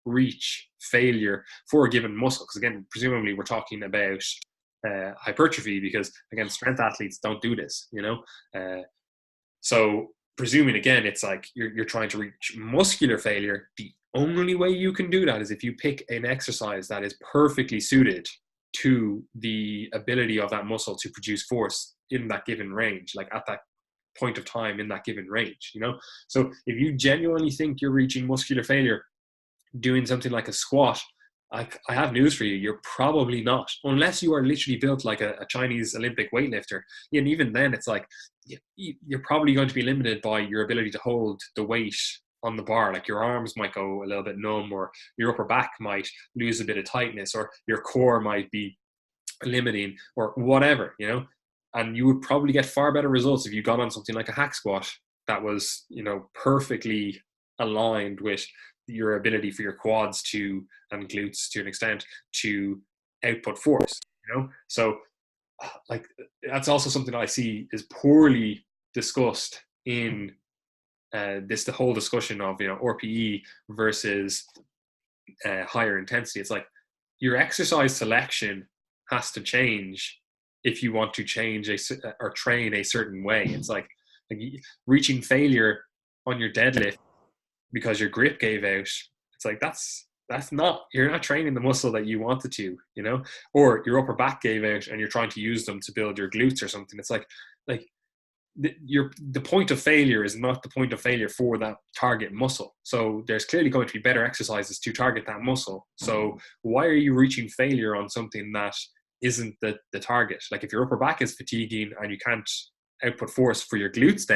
reach failure for a given muscle. Because again, presumably we're talking about hypertrophy, because again, strength athletes don't do this, you know. So presuming again, it's like you're trying to reach muscular failure. The only way you can do that is if you pick an exercise that is perfectly suited to the ability of that muscle to produce force in that given range, like at that point of time in that given range, you know. So if you genuinely think you're reaching muscular failure doing something like a squat, I have news for you. You're probably not, unless you are literally built like a Chinese Olympic weightlifter. And even then, it's like you're probably going to be limited by your ability to hold the weight on the bar. Like your arms might go a little bit numb, or your upper back might lose a bit of tightness, or your core might be limiting, or whatever, you know. And you would probably get far better results if you got on something like a hack squat that was, you know, perfectly aligned with your ability for your quads to, and glutes to an extent, to output force, you know. So like that's also something I see is poorly discussed in the whole discussion of, you know, RPE versus higher intensity. It's like your exercise selection has to change if you want to change or train a certain way. It's like reaching failure on your deadlift because your grip gave out. It's like that's not, you're not training the muscle that you wanted to, you know. Or your upper back gave out and you're trying to use them to build your glutes or something. It's like the point of failure is not the point of failure for that target muscle. So there's clearly going to be better exercises to target that muscle. So why are you reaching failure on something that isn't the target? Like if your upper back is fatiguing and you can't output force for your glutes,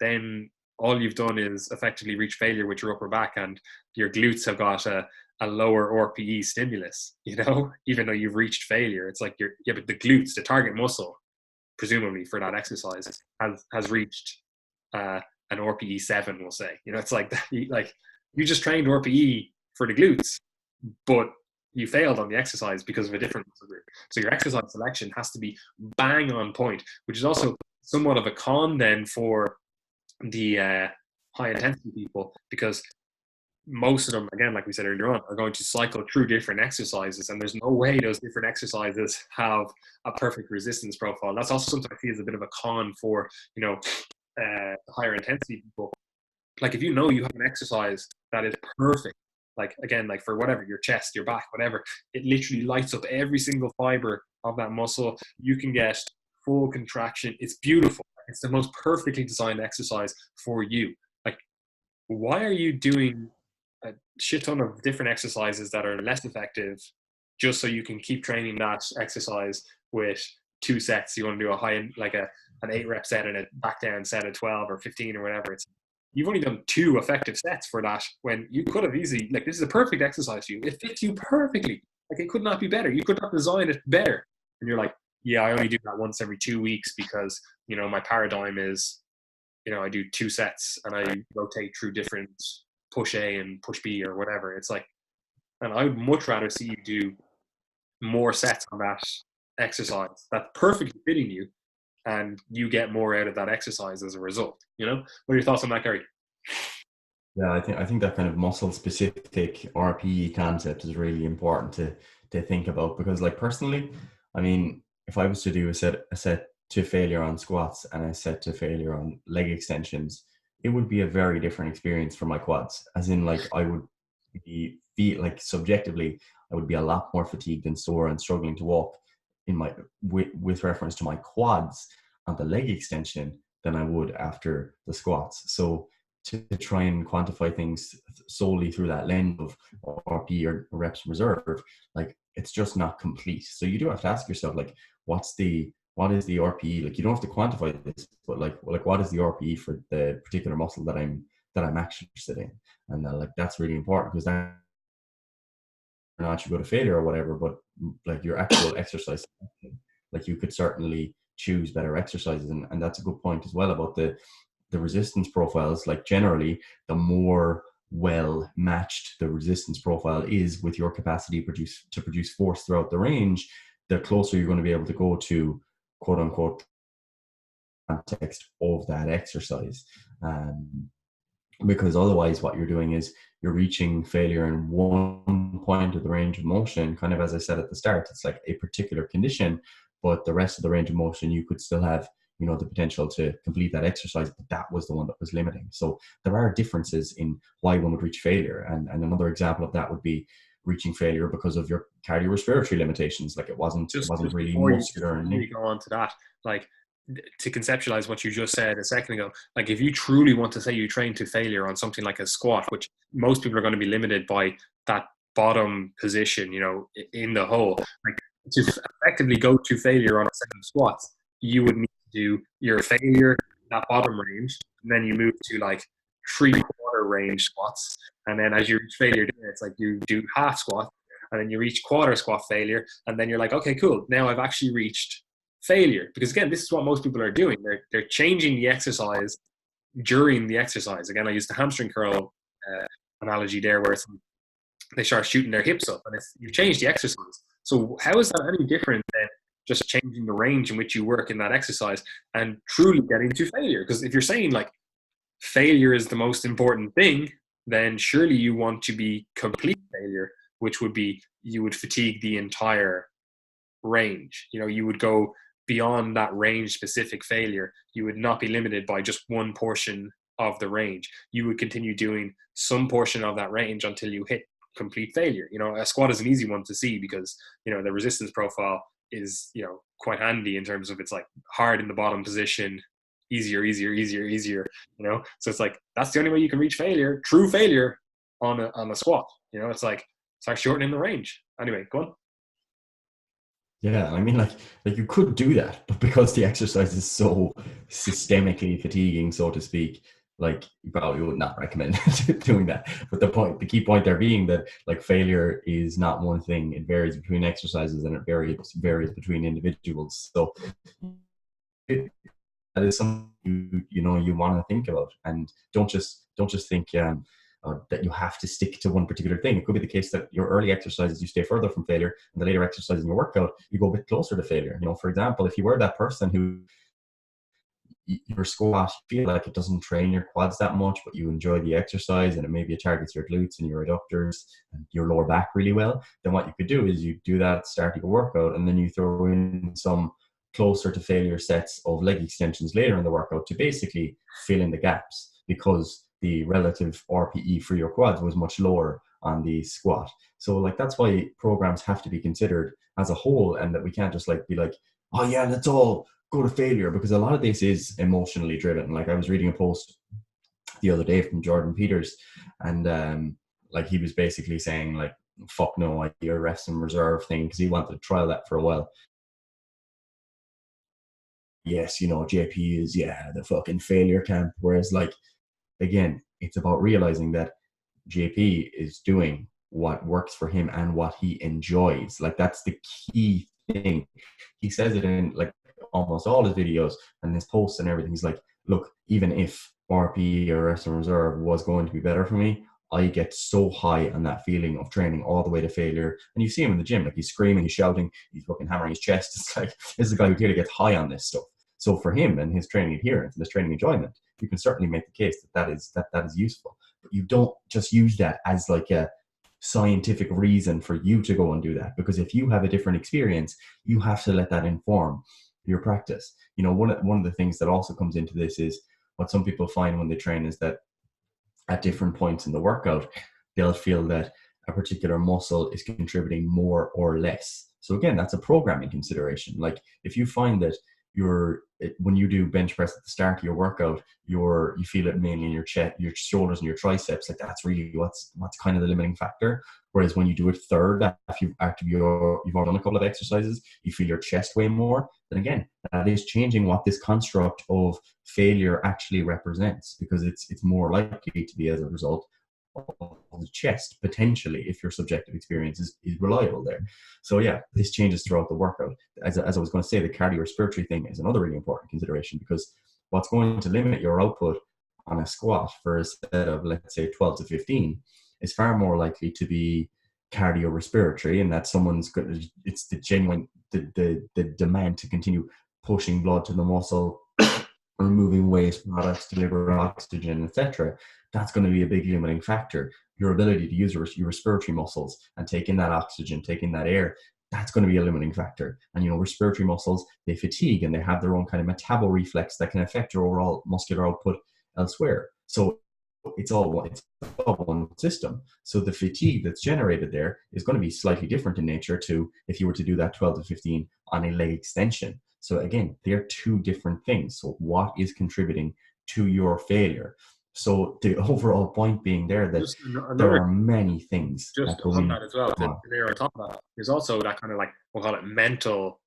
then all you've done is effectively reach failure with your upper back, and your glutes have got a lower RPE stimulus, you know, even though you've reached failure. It's like but the glutes, the target muscle, presumably for that exercise, has reached an RPE 7, we'll say. You know, it's like you just trained RPE for the glutes, but you failed on the exercise because of a different muscle group. So your exercise selection has to be bang on point, which is also somewhat of a con then for the high intensity people, because most of them, again, like we said earlier on, are going to cycle through different exercises, and there's no way those different exercises have a perfect resistance profile. That's also something I see as a bit of a con for, you know, higher intensity people. Like if you know you have an exercise that is perfect, like again, like for whatever, your chest, your back, whatever, it literally lights up every single fiber of that muscle. You can get full contraction. It's beautiful. It's the most perfectly designed exercise for you. Like, why are you doing a shit ton of different exercises that are less effective just so you can keep training that exercise with 2 sets? You want to do a high, like an 8 rep set and a back down set of 12 or 15 or whatever. You've only done 2 effective sets for that, when you could have easily, like, this is a perfect exercise for you. It fits you perfectly. Like, it could not be better. You could not design it better. And you're like, yeah, I only do that once every 2 weeks because, you know, my paradigm is, you know, I do 2 sets and I rotate through different push A and push B or whatever. It's like, and I would much rather see you do more sets on that exercise that's perfectly fitting you, and you get more out of that exercise as a result. You know, what are your thoughts on that, Gary? Yeah, I think that kind of muscle specific RPE concept is really important to think about, because like personally, I mean, if I was to do a set to failure on squats and a set to failure on leg extensions, it would be a very different experience for my quads. As in, like, I would be like, subjectively, I would be a lot more fatigued and sore and struggling to walk in my with reference to my quads on the leg extension than I would after the squats. So to try and quantify things solely through that lens of RP or reps reserve, like, it's just not complete. So you do have to ask yourself, like, what is the RPE? Like, you don't have to quantify this, but like what is the RPE for the particular muscle that I'm actually interested in? And like, that's really important, because that not you go to failure or whatever, but like your actual exercise, like, you could certainly choose better exercises. And that's a good point as well about the resistance profiles. Like, generally, the more well matched the resistance profile is with your capacity to produce force throughout the range, the closer you're going to be able to go to quote unquote context of that exercise. Because otherwise what you're doing is you're reaching failure in one point of the range of motion, kind of as I said at the start, it's like a particular condition, but the rest of the range of motion you could still have, you know, the potential to complete that exercise, but that was the one that was limiting. So there are differences in why one would reach failure. And another example of that would be reaching failure because of your cardiorespiratory limitations. Like it wasn't really muscular. Before you go on to that, like, to conceptualize what you just said a second ago, like if you truly want to say you train to failure on something like a squat, which most people are going to be limited by that bottom position, you know, in the hole, like to effectively go to failure on a set of squats, you would need to do your failure, that bottom range, and then you move to like 3/4 range squats. And then as you reach failure, it's like you do half squat, and then you reach quarter squat failure, and then you're like, okay, cool, now I've actually reached failure. Because again, this is what most people are doing. They're changing the exercise during the exercise. Again, I used the hamstring curl analogy there, where it's, they start shooting their hips up, and you've changed the exercise. So how is that any different than just changing the range in which you work in that exercise and truly getting to failure? Because if you're saying like failure is the most important thing, then surely you want to be complete failure, which would be you would fatigue the entire range. You know, you would go beyond that range specific failure. You would not be limited by just one portion of the range. You would continue doing some portion of that range until you hit complete failure. You know, a squat is an easy one to see because, you know, the resistance profile is, you know, quite handy in terms of it's like hard in the bottom position, easier, you know. So it's like that's the only way you can reach failure, true failure, on a squat. You know, it's like start shortening the range. Anyway, go on. Yeah, I mean, like you could do that, but because the exercise is so systemically fatiguing, so to speak, like you probably would not recommend doing that. But the key point there being that like failure is not one thing; it varies between exercises and it varies between individuals. So that is something you know you want to think about, and don't just think that you have to stick to one particular thing. It could be the case that your early exercises you stay further from failure, and the later exercises in your workout you go a bit closer to failure. You know, for example, if you were that person who your squat you feel like it doesn't train your quads that much, but you enjoy the exercise and it maybe targets your glutes and your adductors and your lower back really well, then what you could do is you do that at the start of your workout, and then you throw in some closer to failure sets of leg extensions later in the workout to basically fill in the gaps, because the relative RPE for your quads was much lower on the squat. So like that's why programs have to be considered as a whole, and that we can't just like be like, oh yeah, let's all go to failure, because a lot of this is emotionally driven. Like I was reading a post the other day from Jordan Peters, and like he was basically saying like, fuck no, I do a rest and reserve thing, because he wanted to trial that for a while. Yes, you know, JP is the fucking failure camp, whereas like again, it's about realizing that JP is doing what works for him and what he enjoys. Like that's the key thing. He says it in like almost all his videos and his posts and everything. He's like, look, even if RPE or rest and reserve was going to be better for me, I get so high on that feeling of training all the way to failure. And you see him in the gym, like he's screaming, he's shouting, he's fucking hammering his chest. It's like, this is a guy who clearly gets high on this stuff. So for him and his training adherence and his training enjoyment, you can certainly make the case that is useful. But you don't just use that as like a scientific reason for you to go and do that, because if you have a different experience, you have to let that inform your practice. You know, one of the things that also comes into this is what some people find when they train is that at different points in the workout, they'll feel that a particular muscle is contributing more or less. So again, that's a programming consideration. Like if you find that when you do bench press at the start of your workout, you feel it mainly in your chest, your shoulders and your triceps, like that's really what's kind of the limiting factor. Whereas when you do it third, after you've already done a couple of exercises, you feel your chest way more. Then again, that is changing what this construct of failure actually represents, because it's more likely to be as a result of the chest, potentially, if your subjective experience is reliable there. So yeah, this changes throughout the workout. As I was going to say, the cardiorespiratory thing is another really important consideration, because what's going to limit your output on a squat for a set of, let's say, 12 to 15 is far more likely to be cardiorespiratory, and that it's the genuine the demand to continue pushing blood to the muscle, removing waste products, deliver oxygen, etc., that's going to be a big limiting factor. Your ability to use your respiratory muscles and take in that oxygen, take in that air, that's going to be a limiting factor. And respiratory muscles, they fatigue and they have their own kind of metabol reflex that can affect your overall muscular output elsewhere. So it's all one system. So the fatigue that's generated there is going to be slightly different in nature to if you were to do that 12 to 15 on a leg extension. So again, they're two different things. So what is contributing to your failure? So the overall point being there that there are many things just that go on in. that as well, to layer on top of that, there's also that kind of like, we'll call it mental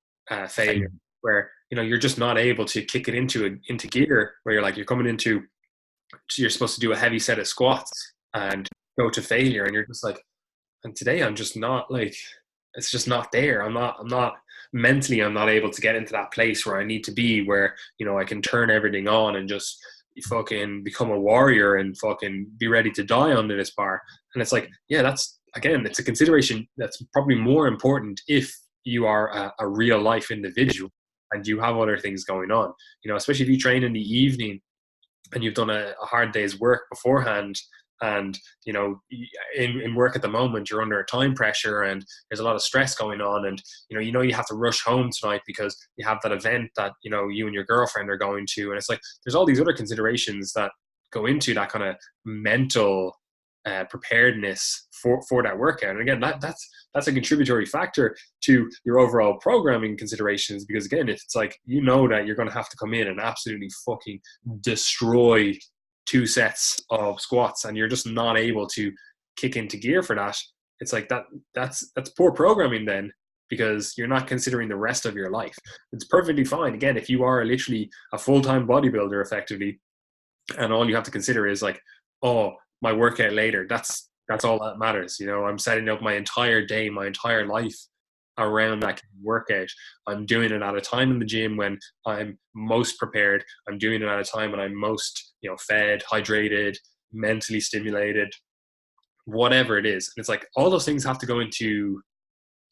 failure, where you're just not able to kick it into gear, where you're coming into, you're supposed to do a heavy set of squats and go to failure, and you're just like, and today I'm just not, like, it's just not there. I'm not mentally, I'm not able to get into that place where I need to be, where I can turn everything on and just fucking become a warrior and fucking be ready to die under this bar. And it's like, yeah, that's, again, it's a consideration that's probably more important if you are a real life individual and you have other things going on, especially if you train in the evening and you've done a hard day's work beforehand, and in work at the moment you're under a time pressure and there's a lot of stress going on, and you have to rush home tonight because you have that event that you and your girlfriend are going to, and it's like there's all these other considerations that go into that kind of mental preparedness for that workout. And again, that's a contributory factor to your overall programming considerations, because again, if it's like that you're going to have to come in and absolutely fucking destroy 2 sets of squats and you're just not able to kick into gear for that, it's like that's poor programming then, because you're not considering the rest of your life. It's perfectly fine, again, if you are literally a full-time bodybuilder effectively and all you have to consider is like, oh, my workout later, that's all that matters. I'm setting up my entire day, my entire life around that workout. I'm doing it at a time in the gym when I'm most prepared. I'm doing it at a time when I'm most, fed, hydrated, mentally stimulated, whatever it is. And it's like all those things have to go into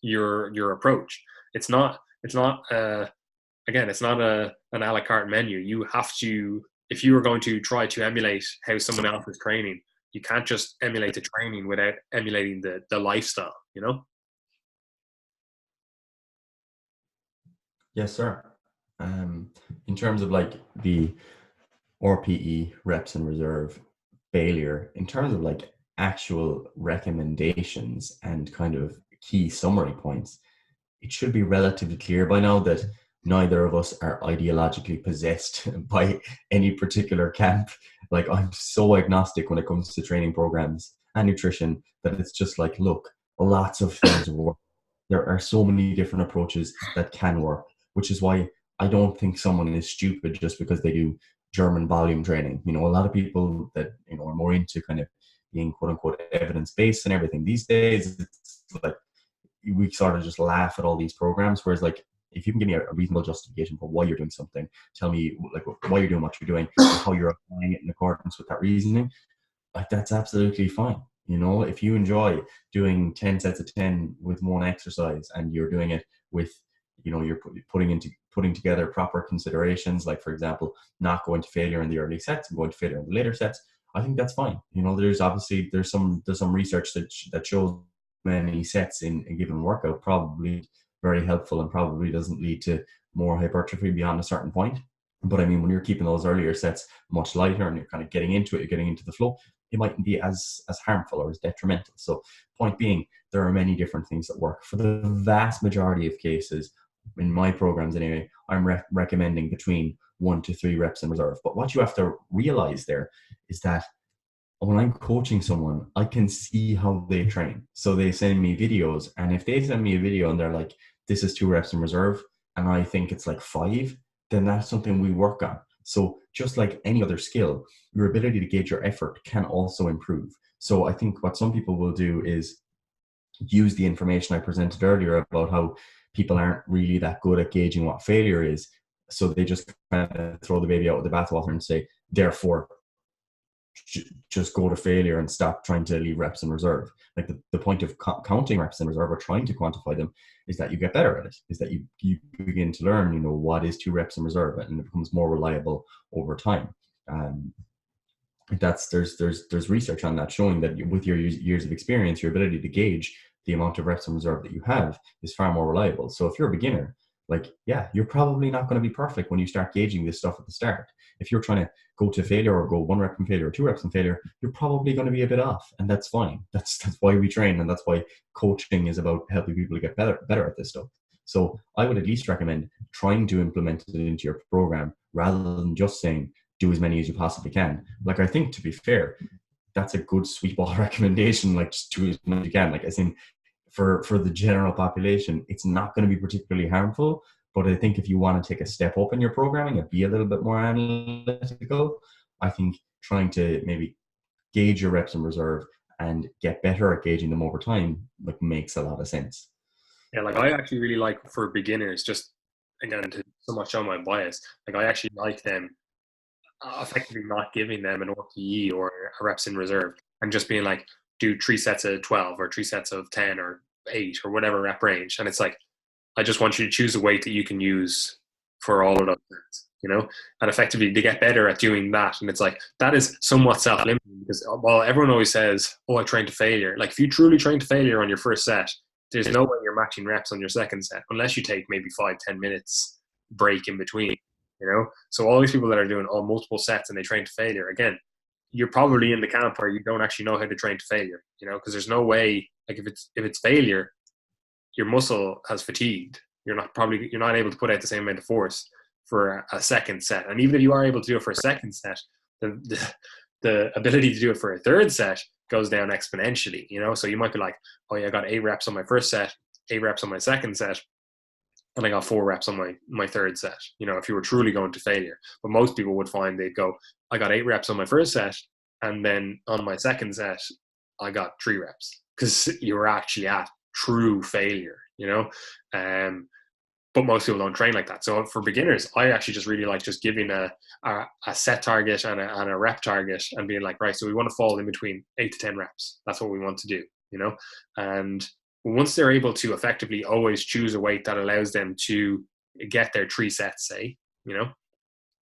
your approach. It's not again, it's not an a la carte menu. You have to, if you are going to try to emulate how someone else is training, you can't just emulate the training without emulating the lifestyle, Yes, sir. In terms of like the RPE, reps and reserve failure, in terms of like actual recommendations and kind of key summary points, it should be relatively clear by now that neither of us are ideologically possessed by any particular camp. Like, I'm so agnostic when it comes to training programs and nutrition that it's just like, look, lots of things work. There are so many different approaches that can work, which is why I don't think someone is stupid just because they do German volume training. A lot of people that, are more into kind of being quote unquote evidence-based and everything these days, it's like, we sort of just laugh at all these programs. Whereas like, if you can give me a reasonable justification for why you're doing something, tell me like why you're doing what you're doing, and how you're applying it in accordance with that reasoning, like that's absolutely fine. If you enjoy doing 10 sets of 10 with one exercise and you're doing it with, you're putting together proper considerations, like for example, not going to failure in the early sets and going to failure in the later sets, I think that's fine. There's some research that shows many sets in a given workout probably very helpful and probably doesn't lead to more hypertrophy beyond a certain point. But I mean, when you're keeping those earlier sets much lighter and you're kind of getting into it, you're getting into the flow, it mightn't be as harmful or as detrimental. So point being, there are many different things that work. For the vast majority of cases, in my programs anyway, I'm recommending between 1 to 3 reps in reserve. But what you have to realize there is that when I'm coaching someone, I can see how they train. So they send me videos, and if they send me a video and they're like, this is 2 reps in reserve, and I think it's like 5, then that's something we work on. So just like any other skill, your ability to gauge your effort can also improve. So I think what some people will do is use the information I presented earlier about how people aren't really that good at gauging what failure is. So they just kind of throw the baby out with the bathwater and say, therefore, just go to failure and stop trying to leave reps in reserve. Like the point of counting reps in reserve or trying to quantify them is that you get better at it, is that you begin to learn, what is 2 reps in reserve, and it becomes more reliable over time. There's research on that showing that with your years of experience, your ability to gauge the amount of reps in reserve that you have is far more reliable. So if you're a beginner, you're probably not going to be perfect when you start gauging this stuff at the start. If you're trying to go to failure or go 1 rep in failure or 2 reps in failure, you're probably going to be a bit off, and that's fine. That's why we train, and that's why coaching is about helping people to get better at this stuff. So I would at least recommend trying to implement it into your program rather than just saying, do as many as you possibly can. I think, to be fair, that's a good sweet ball recommendation, just do as many as you can. As in, for the general population, it's not going to be particularly harmful. But I think if you want to take a step up in your programming and be a little bit more analytical, I think trying to maybe gauge your reps in reserve and get better at gauging them over time makes a lot of sense. Yeah, I actually really like, for beginners, just again to somewhat show my bias, I actually like them effectively not giving them an RPE or a reps in reserve and just being like, do 3 sets of 12 or 3 sets of 10 or 8 or whatever rep range. And it's I just want you to choose a weight that you can use for all of those sets, and effectively to get better at doing that. And it's that is somewhat self-limiting, because while everyone always says, oh, I trained to failure. If you truly train to failure on your first set, there's no way you're matching reps on your second set unless you take maybe 5-10 minutes break in between. So all these people that are doing all multiple sets and they train to failure, again, you're probably in the camp where you don't actually know how to train to failure, because there's no way, if it's failure, your muscle has fatigued. You're not able to put out the same amount of force for a second set. And even if you are able to do it for a second set, the ability to do it for a third set goes down exponentially, So you might be like, oh yeah, I got 8 reps on my first set, 8 reps on my second set, and I got 4 reps on my third set, if you were truly going to failure. But most people would find they'd go, I got 8 reps on my first set, and then on my second set, I got 3 reps, because you were actually at true failure, but most people don't train like that. So for beginners, I actually just really like just giving a set target and a rep target and being like, right, so we want to fall in between 8 to 10 reps. That's what we want to do, and once they're able to effectively always choose a weight that allows them to get their 3 sets, say,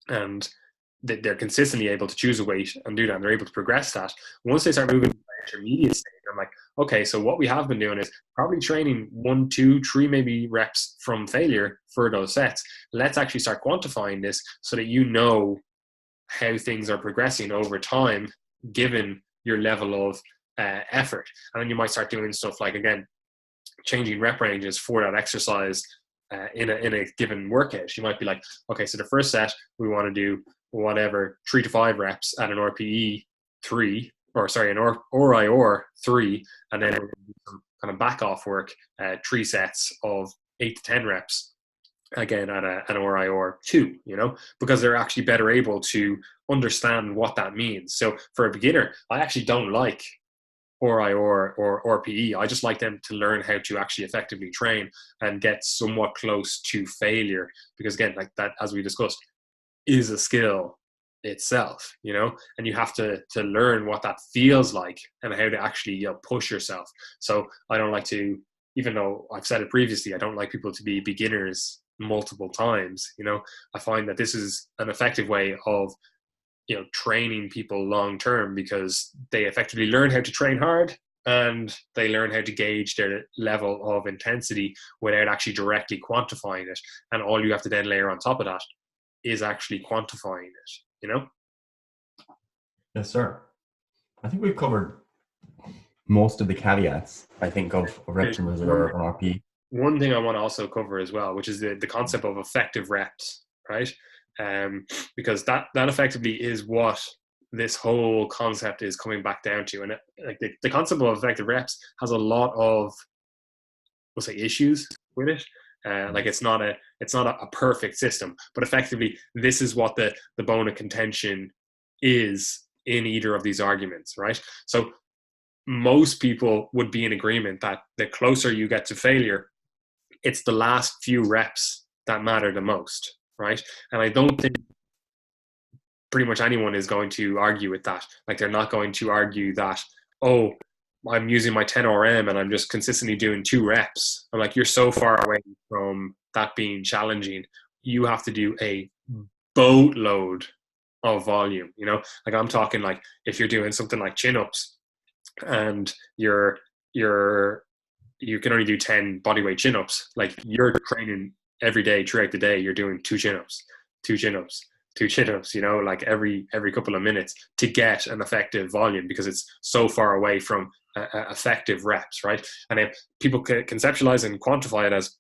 and they're consistently able to choose a weight and do that, and they're able to progress that. Once they start moving to the intermediate stage, I'm like, okay, so what we have been doing is probably training 1, 2, 3 maybe reps from failure for those sets. Let's actually start quantifying this so that how things are progressing over time, given your level of effort. And then you might start doing stuff again, changing rep ranges for that exercise in a given workout. You might be like, okay, so the first set we want to do whatever 3 to 5 reps at an RPE 3, or sorry, an RIR 3, and then we're going to do some kind of back off work, 3 sets of 8 to 10 reps again at an RIR 2, because they're actually better able to understand what that means. So for a beginner, I actually don't like RIR or RPE. I just like them to learn how to actually effectively train and get somewhat close to failure, because again, that, as we discussed, is a skill itself, and you have to learn what that feels like and how to actually push yourself. So I don't like to, even though I've said it previously, I don't like people to be beginners multiple times. I find that this is an effective way of training people long term, because they effectively learn how to train hard and they learn how to gauge their level of intensity without actually directly quantifying it. And all you have to then layer on top of that is actually quantifying it, Yes, sir. I think we've covered most of the caveats, I think, of reps in reserve and RP. One thing I want to also cover as well, which is the concept of effective reps, right? Because that effectively is what this whole concept is coming back down to. And the concept of effective reps has a lot of, we'll say, issues with it. It's not a perfect system, but effectively this is what the bone of contention is in either of these arguments, right? So most people would be in agreement that the closer you get to failure, it's the last few reps that matter the most, right? And I don't think pretty much anyone is going to argue with that. Like they're not going to argue that, oh, I'm using my 10 RM and I'm just consistently doing 2 reps. I'm like, you're so far away from that being challenging. You have to do a boatload of volume, you know? Like I'm talking like if you're doing something like chin-ups and you can only do 10 bodyweight chin-ups, like you're training every day throughout the day, you're doing 2 chin-ups, 2 chin-ups, 2 chin-ups, you know, like every couple of minutes to get an effective volume because it's so far away from effective reps, right? And if people conceptualize and quantify it as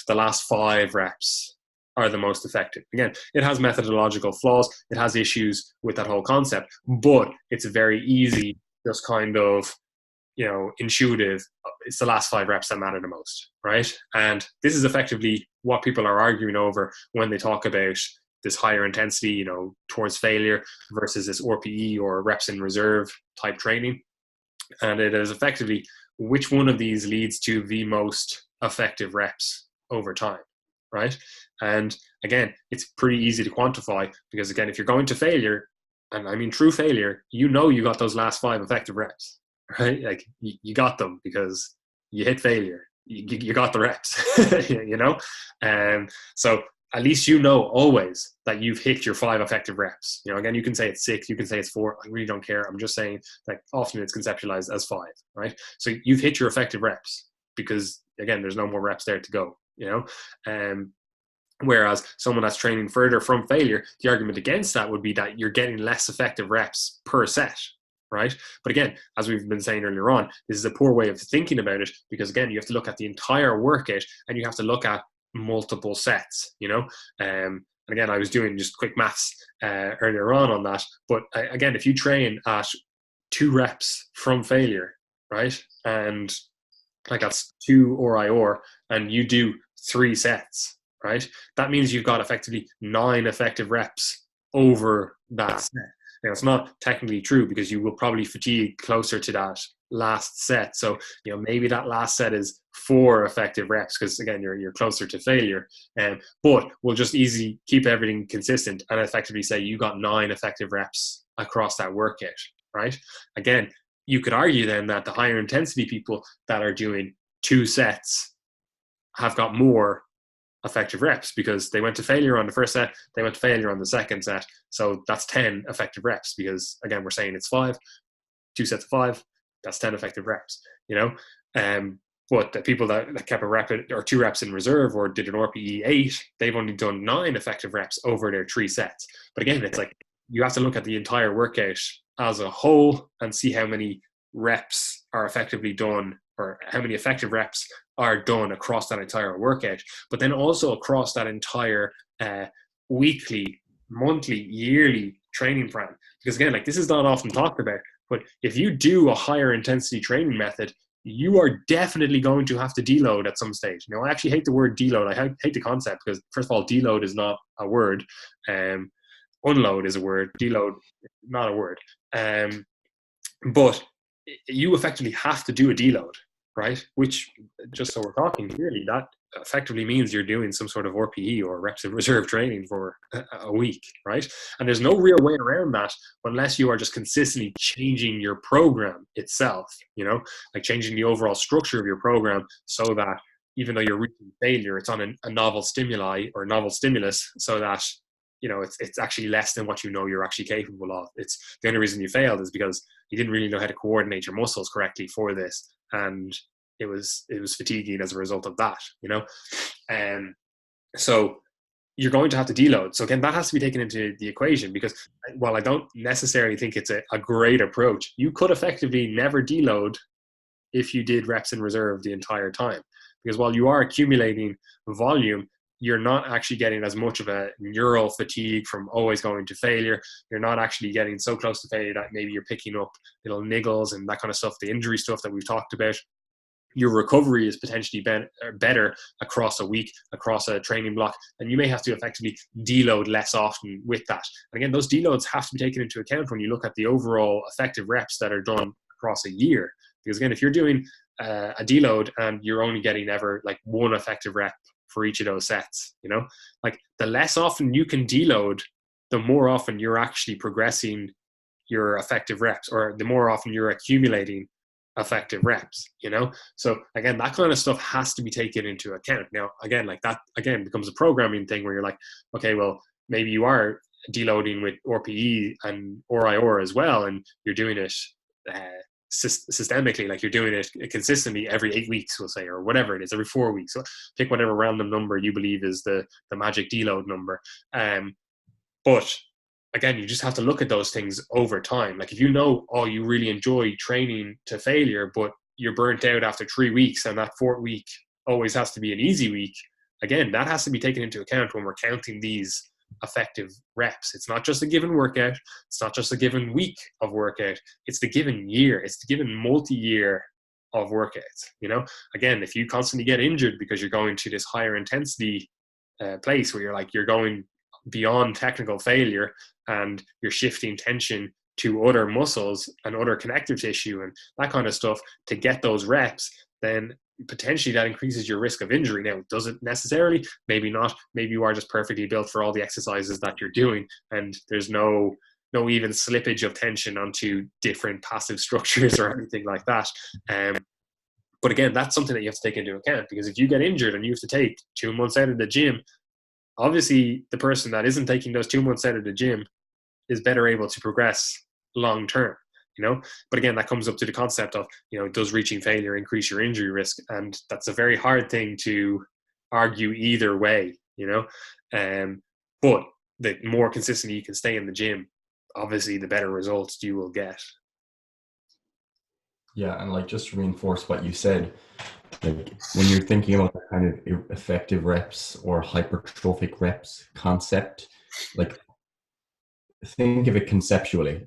the last 5 reps are the most effective. Again, it has methodological flaws, it has issues with that whole concept, but it's very easy, just kind of, you know, intuitive. It's the last 5 reps that matter the most, right? And this is effectively what people are arguing over when they talk about this higher intensity, you know, towards failure versus this RPE or reps in reserve type training. And it is effectively which one of these leads to the most effective reps over time, right? And again, it's pretty easy to quantify because again, if you're going to failure, and I mean true failure, you know you got those last 5 effective reps, right? Like you got them because you hit failure. You got the reps, you know? So at least you know always that you've hit your 5 effective reps. You know, again, you can say it's 6, you can say it's 4. I really don't care. I'm just saying like often it's conceptualized as 5, right? So you've hit your effective reps because again, there's no more reps there to go, you know? Whereas someone that's training further from failure, the argument against that would be that you're getting less effective reps per set, right? But again, as we've been saying earlier on, this is a poor way of thinking about it because again, you have to look at the entire workout and you have to look at multiple sets, you know? And again, I was doing just quick maths earlier on that. But again, if you train at 2 reps from failure, right? And like that's 2 RIR and you do 3 sets, right? That means you've got effectively 9 effective reps over that set. Now, it's not technically true because you will probably fatigue closer to that last set. So, you know, maybe that last set is 4 effective reps because, again, you're closer to failure. But we'll just easily keep everything consistent and effectively say you got 9 effective reps across that workout, right? Again, you could argue then that the higher intensity people that are doing 2 sets have got more effective reps because they went to failure on the first set, they went to failure on the second set. So that's 10 effective reps because again, we're saying it's 5, 2 sets of 5, that's 10 effective reps, you know? But the people that kept a rep or 2 reps in reserve or did an RPE 8, they've only done 9 effective reps over their 3 sets. But again, it's like, you have to look at the entire workout as a whole and see how many reps are effectively done or how many effective reps are done across that entire workout, but then also across that entire weekly, monthly, yearly training plan. Because again, like this is not often talked about, but if you do a higher intensity training method, you are definitely going to have to deload at some stage. Now, I actually hate the word deload. I hate the concept because first of all, deload is not a word. Unload is a word. Deload, not a word. But you effectively have to do a deload, right? Which, just so we're talking clearly, that effectively means you're doing some sort of RPE or reps in reserve training for a week, right? And there's no real way around that unless you are just consistently changing your program itself, you know, like changing the overall structure of your program so that even though you're reaching failure, it's on a novel stimuli or novel stimulus so that, you know, it's actually less than what you know you're actually capable of. It's the only reason you failed is because you didn't really know how to coordinate your muscles correctly for this, and it was fatiguing as a result of that, you know. So you're going to have to deload. So again, that has to be taken into the equation because while I don't necessarily think it's a great approach, you could effectively never deload if you did reps in reserve the entire time, because while you are accumulating volume, you're not actually getting as much of a neural fatigue from always going to failure. You're not actually getting so close to failure that maybe you're picking up little niggles and that kind of stuff, the injury stuff that we've talked about. Your recovery is potentially better across a week, across a training block, and you may have to effectively deload less often with that. And again, those deloads have to be taken into account when you look at the overall effective reps that are done across a year. Because again, if you're doing a deload and you're only getting ever like 1 effective rep for each of those sets, you know, like the less often you can deload, the more often you're actually progressing your effective reps, or the more often you're accumulating effective reps, So again, that kind of stuff has to be taken into account. Now, again, like that, again, becomes a programming thing where you're like, okay, well, maybe you are deloading with RPE and RIR as well, and you're doing it systemically, like you're doing it consistently every 8 weeks, we'll say, or whatever it is, every 4 weeks. So pick whatever random number you believe is the magic deload number. But again, you just have to look at those things over time. Like if you really enjoy training to failure, but you're burnt out after 3 weeks, and that 4th week always has to be an easy week, again, that has to be taken into account when we're counting these effective reps. It's not just a given workout. It's not just a given week of workout. It's the given year. It's the given multi-year of workouts. Again, if you constantly get injured because you're going to this higher intensity place where you're going beyond technical failure and you're shifting tension to other muscles and other connective tissue and that kind of stuff to get those reps, then potentially that increases your risk of injury. Now, does it necessarily? Maybe not. Maybe you are just perfectly built for all the exercises that you're doing, and there's no even slippage of tension onto different passive structures or anything like that. But again, that's something that you have to take into account, because if you get injured and you have to take 2 months out of the gym, obviously the person that isn't taking those 2 months out of the gym is better able to progress long term. But again, that comes up to the concept of, does reaching failure increase your injury risk? And that's a very hard thing to argue either way, but the more consistently you can stay in the gym, obviously the better results you will get. Yeah, and just to reinforce what you said, when you're thinking about the kind of effective reps or hypertrophic reps concept, think of it conceptually.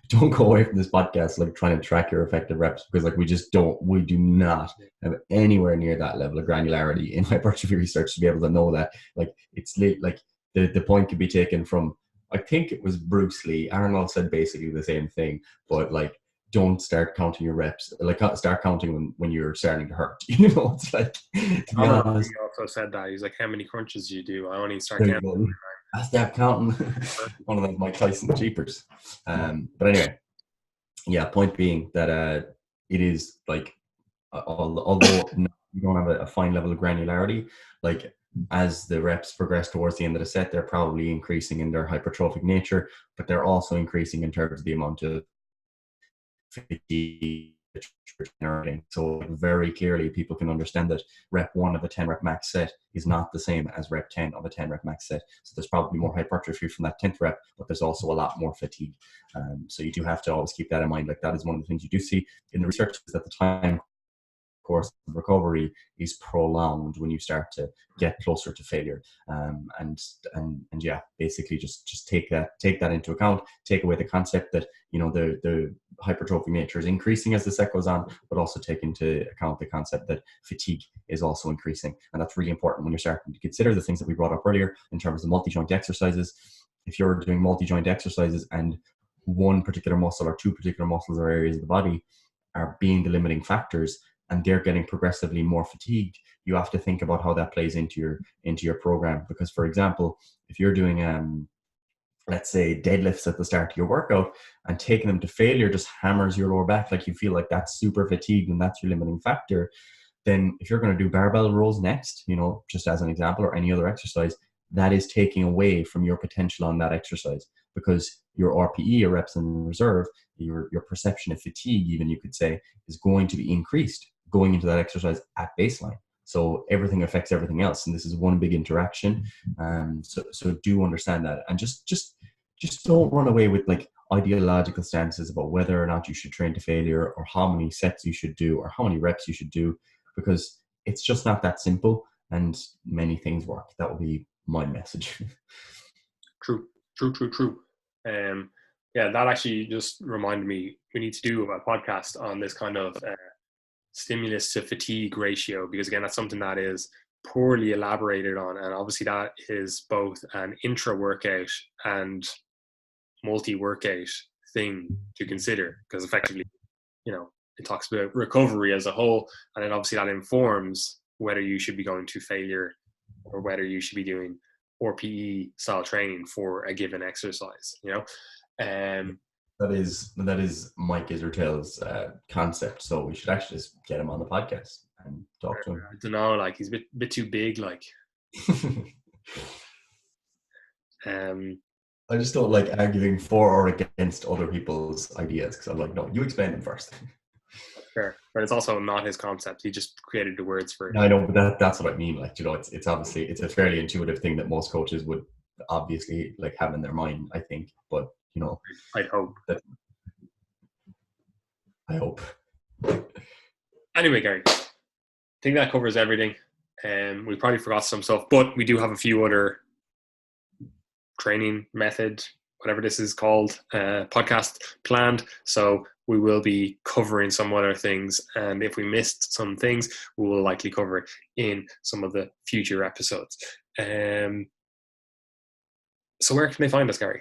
Don't go away from this podcast trying to track your effective reps, because we do not have anywhere near that level of granularity in hypertrophy research to be able to know that. It's the point could be taken from, I think it was Bruce Lee. Arnold said basically the same thing, but don't start counting your reps. Start counting when you're starting to hurt. It's to be honest. He also said that. He's like, how many crunches do you do? I only start counting. I start counting. One of those Mike Tyson cheapers. But anyway, yeah. Point being that it is although you don't have a fine level of granularity, as the reps progress towards the end of the set, they're probably increasing in their hypertrophic nature, but they're also increasing in terms of the amount of fatigue generating. So very clearly people can understand that rep 1 of a 10 rep max set is not the same as rep 10 of a 10 rep max set. So there's probably more hypertrophy from that 10th rep, but there's also a lot more fatigue. So you do have to always keep that in mind. That is one of the things you do see in the research, is that the time course of recovery is prolonged when you start to get closer to failure. And yeah, basically just take that into account. Take away the concept that the hypertrophic nature is increasing as the set goes on, but also take into account the concept that fatigue is also increasing. And that's really important when you're starting to consider the things that we brought up earlier in terms of multi-joint exercises. If you're doing multi-joint exercises and one particular muscle or two particular muscles or areas of the body are being the limiting factors, and they're getting progressively more fatigued, you have to think about how that plays into your program. Because, for example, if you're doing let's say deadlifts at the start of your workout, and taking them to failure just hammers your lower back, you feel like that's super fatigued and that's your limiting factor, then if you're going to do barbell rows next, just as an example, or any other exercise, that is taking away from your potential on that exercise, because your RPE, your reps in reserve, your perception of fatigue, even you could say, is going to be increased going into that exercise at baseline. So everything affects everything else, and this is one big interaction. So do understand that, and just don't run away with ideological stances about whether or not you should train to failure, or how many sets you should do, or how many reps you should do, because it's just not that simple, and many things work. That will be my message. True. Yeah, that actually just reminded me, we need to do a podcast on this kind of stimulus to fatigue ratio, because again, that's something that is poorly elaborated on, and obviously that is both an intra-workout and multi-workout thing to consider, because effectively, it talks about recovery as a whole, and then obviously that informs whether you should be going to failure or whether you should be doing RPE style training for a given exercise, you know. That is Mike Isertel's concept. So we should actually just get him on the podcast and talk to him. I don't know, like he's a bit too big, like. I just don't like arguing for or against other people's ideas, because I'm like, no, you explain them first. Sure, but it's also not his concept. He just created the words for it. I know, but that's what I mean. Like, you know, it's obviously it's a fairly intuitive thing that most coaches would obviously like have in their mind, I think. But you know, I'd hope. I hope. Anyway, Gary, I think that covers everything. We probably forgot some stuff, but we do have a few other training method, whatever this is called, podcast planned. So we will be covering some other things, and if we missed some things, we will likely cover it in some of the future episodes. So where can they find us, Gary?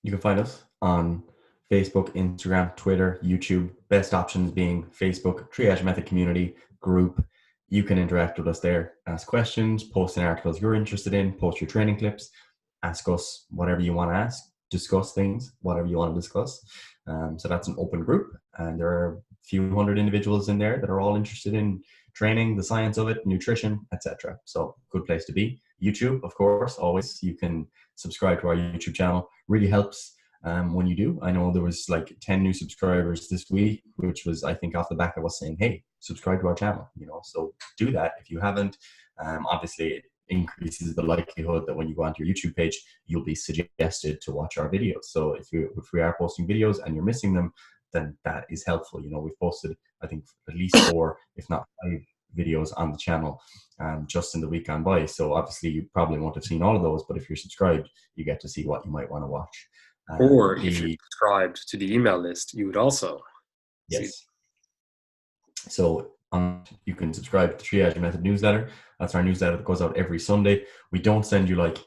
You can find us on Facebook, Instagram, Twitter, YouTube. Best options being Facebook, Triage Method Community Group. You can interact with us there, ask questions, post in articles you're interested in, post your training clips, ask us whatever you want to ask, discuss things, whatever you want to discuss. So that's an open group, and there are a few hundred individuals in there that are all interested in training, the science of it, nutrition, etc. So good place to be. YouTube, of course, always. You can subscribe to our YouTube channel. Really helps when you do. I know there was like 10 new subscribers this week, which was, I think, off the back of us saying, hey, subscribe to our channel, you know, so do that if you haven't. Obviously, it increases the likelihood that when you go onto your YouTube page, you'll be suggested to watch our videos. So if we are posting videos and you're missing them, then that is helpful. You know, we've posted, I think, at least 4, if not 5 videos on the channel just in the week gone by. So obviously you probably won't have seen all of those, but if you're subscribed, you get to see what you might want to watch. Or if you're subscribed to the email list, you would also see. So you can subscribe to the Triage Method newsletter. That's our newsletter that goes out every Sunday. We don't send you like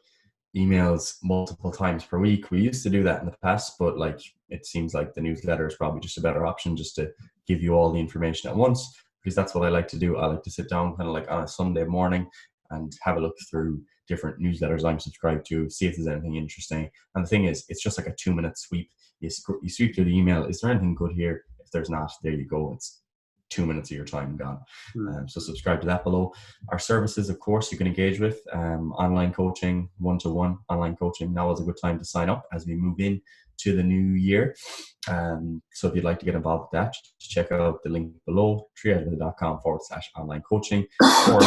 emails multiple times per week. We used to do that in the past, but like it seems like the newsletter is probably just a better option, just to give you all the information at once, because that's what I like to do. I like to sit down kind of like on a Sunday morning and have a look through different newsletters I'm subscribed to, see if there's anything interesting. And the thing is, it's just like a 2-minute sweep. You sweep through the email. Is there anything good here? If there's not, there you go. It's 2 minutes of your time gone. So subscribe to that below. Our services, of course, you can engage with online coaching, one-to-one online coaching. Now is a good time to sign up as we move in to the new year. So if you'd like to get involved with that, check out the link below, triage.com/online coaching, or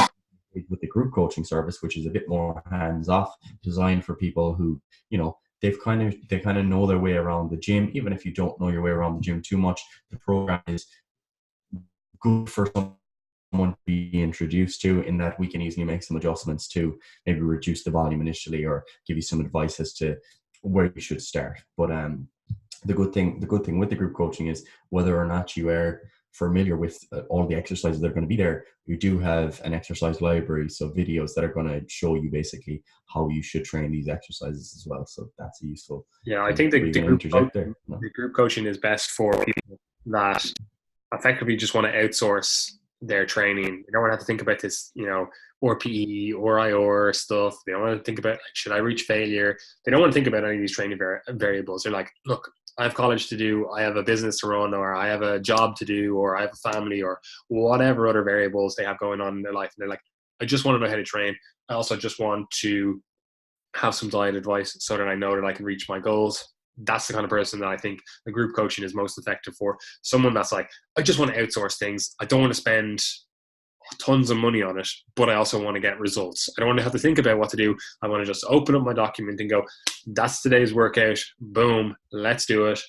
with the group coaching service, which is a bit more hands-off, designed for people who, you know, they kind of know their way around the gym. Even if you don't know your way around the gym too much, the program is good for someone to be introduced to, in that we can easily make some adjustments to maybe reduce the volume initially, or give you some advice as to where you should start. But the good thing with the group coaching is, whether or not you are familiar with all the exercises that are going to be there, we do have an exercise library, so videos that are going to show you basically how you should train these exercises as well. So that's a useful. Yeah, I think the group coaching is best for people that effectively just want to outsource their training. They don't want to have to think about this, you know, RPE or RIR stuff. They don't want to think about, like, should I reach failure? They don't want to think about any of these training variables. They're like, look, I have college to do, I have a business to run, or I have a job to do, or I have a family, or whatever other variables they have going on in their life. And they're like, I just want to know how to train. I also just want to have some diet advice so that I know that I can reach my goals. That's the kind of person that I think the group coaching is most effective for. Someone that's like, I just want to outsource things. I don't want to spend tons of money on it, but I also want to get results. I don't want to have to think about what to do. I want to just open up my document and go, that's today's workout. Boom, let's do it.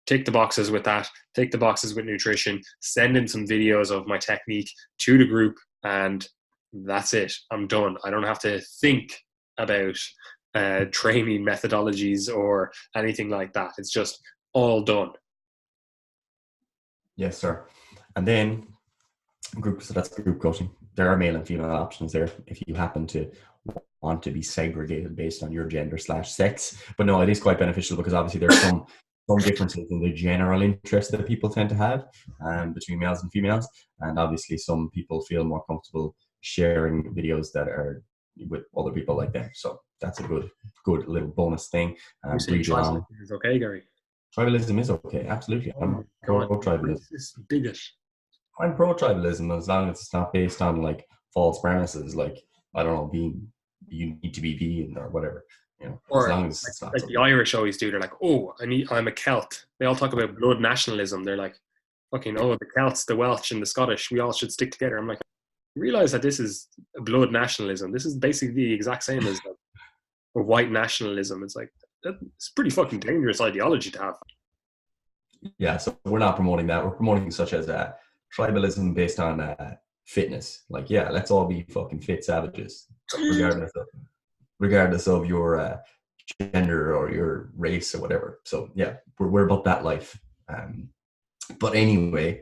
Tick the boxes with that. Tick the boxes with nutrition. Send in some videos of my technique to the group, and that's it. I'm done. I don't have to think about training methodologies or anything like that. It's just all done. Yes, sir. And then so that's group coaching. There are male and female options there if you happen to want to be segregated based on your gender/sex. But no, it is quite beneficial, because obviously there's some differences in the general interest that people tend to have between males and females. And obviously some people feel more comfortable sharing videos that are with other people like them. So that's a good little bonus thing. You say Breed you on. tribalism is okay, Gary? Tribalism is okay, absolutely. Oh my I'm God, pro tribalism. this bigot. I'm pro tribalism as long as it's not based on like false premises, like I don't know, being you need to be vegan or whatever. You know, as Or long as it's not like the something. Irish always do. They're like, oh, I'm a Celt. They all talk about blood nationalism. They're like, fucking, oh, the Celts, the Welsh, and the Scottish, we all should stick together. I'm like, you realize that this is blood nationalism. This is basically the exact same as like, a white nationalism. It's like, it's pretty fucking dangerous ideology to have. Yeah, so we're not promoting that. We're promoting such as tribalism based on fitness. Like, yeah, let's all be fucking fit savages, regardless of your gender or your race or whatever. So yeah, we're about that life. But anyway,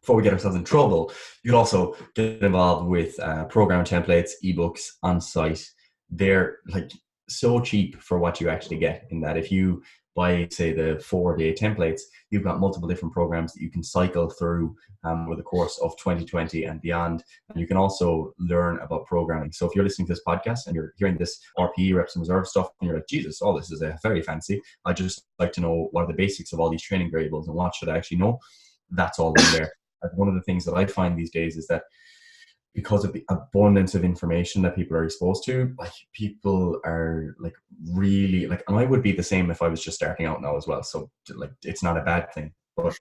before we get ourselves in trouble, you can also get involved with program templates, ebooks on site. They're like so cheap for what you actually get, in that if you buy, say, the 4-day templates, you've got multiple different programs that you can cycle through over the course of 2020 and beyond. And you can also learn about programming. So if you're listening to this podcast and you're hearing this RPE, reps and reserve stuff, and you're like, Jesus, all this is very fancy. I just like to know what are the basics of all these training variables and what should I actually know. That's all in there. And one of the things that I find these days is that because of the abundance of information that people are exposed to, like people are like really like, and I would be the same if I was just starting out now as well. So like, it's not a bad thing, but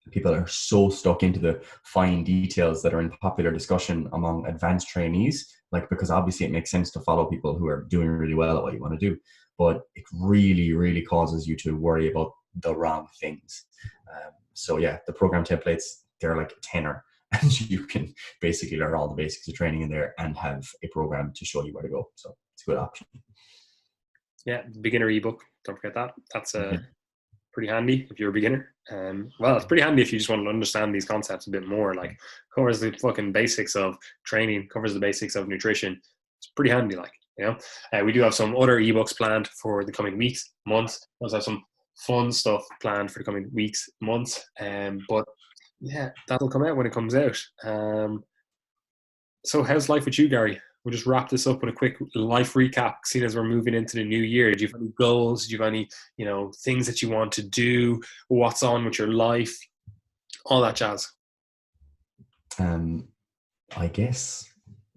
people are so stuck into the fine details that are in popular discussion among advanced trainees, like, because obviously it makes sense to follow people who are doing really well at what you want to do, but it really, really causes you to worry about the wrong things. So yeah, the program templates, they're like a tenner. And you can basically learn all the basics of training in there and have a program to show you where to go. So it's a good option. Yeah, beginner ebook. Don't forget that. That's pretty handy if you're a beginner. Well, it's pretty handy if you just want to understand these concepts a bit more. Like, covers the fucking basics of training, covers the basics of nutrition. It's pretty handy, like, you know. We do have some other ebooks planned for the coming weeks, months. We also have some fun stuff planned for the coming weeks, months. But yeah, that'll come out when it comes out. So how's life with you, Gary? We'll just wrap this up with a quick life recap, seeing as we're moving into the new year. Do you have any goals? Do you have any, things that you want to do? What's on with your life? All that jazz. I guess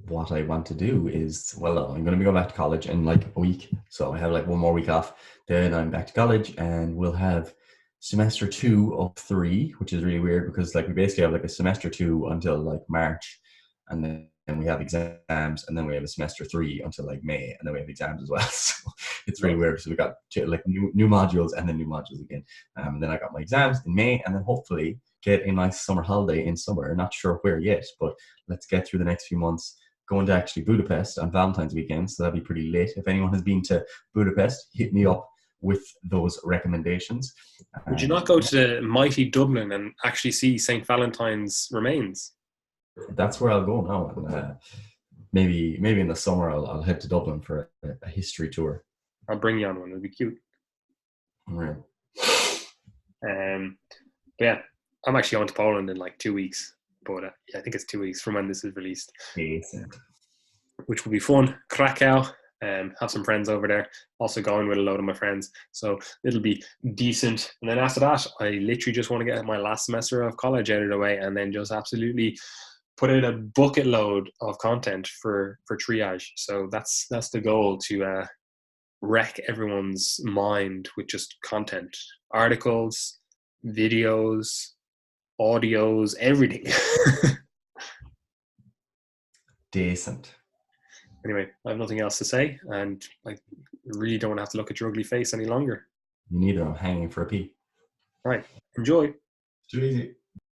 what I want to do is, well, I'm going to be going back to college in like a week. So I have like one more week off. Then I'm back to college and we'll have semester 2 of 3, which is really weird because like we basically have like a semester 2 until like March, and then we have exams, and then we have a semester 3 until like May, and then we have exams as well. So it's really weird. So we got like new modules and then new modules again. And then I got my exams in May, and then hopefully get a nice summer holiday in summer. Not sure where yet, but let's get through the next few months. Going to actually Budapest on Valentine's weekend, so that'd be pretty lit. If anyone has been to Budapest, hit me up with those recommendations. Would you not go to the mighty Dublin and actually see St. Valentine's remains? That's where I'll go now. And, maybe in the summer I'll head to Dublin for a history tour. I'll bring you on one. It'll be cute. Right. But yeah, I'm actually going to Poland in like 2 weeks. But I think it's 2 weeks from when this is released. Decent. Which will be fun. Krakow. Have some friends over there. Also going with a load of my friends. So it'll be decent. And then after that, I literally just want to get my last semester of college out of the way and then just absolutely put out a bucket load of content for Triage. So that's the goal, to wreck everyone's mind with just content, articles, videos, audios, everything. Decent. Anyway, I have nothing else to say, and I really don't want to have to look at your ugly face any longer. Me neither. I'm hanging for a pee. Right. Enjoy. Too easy.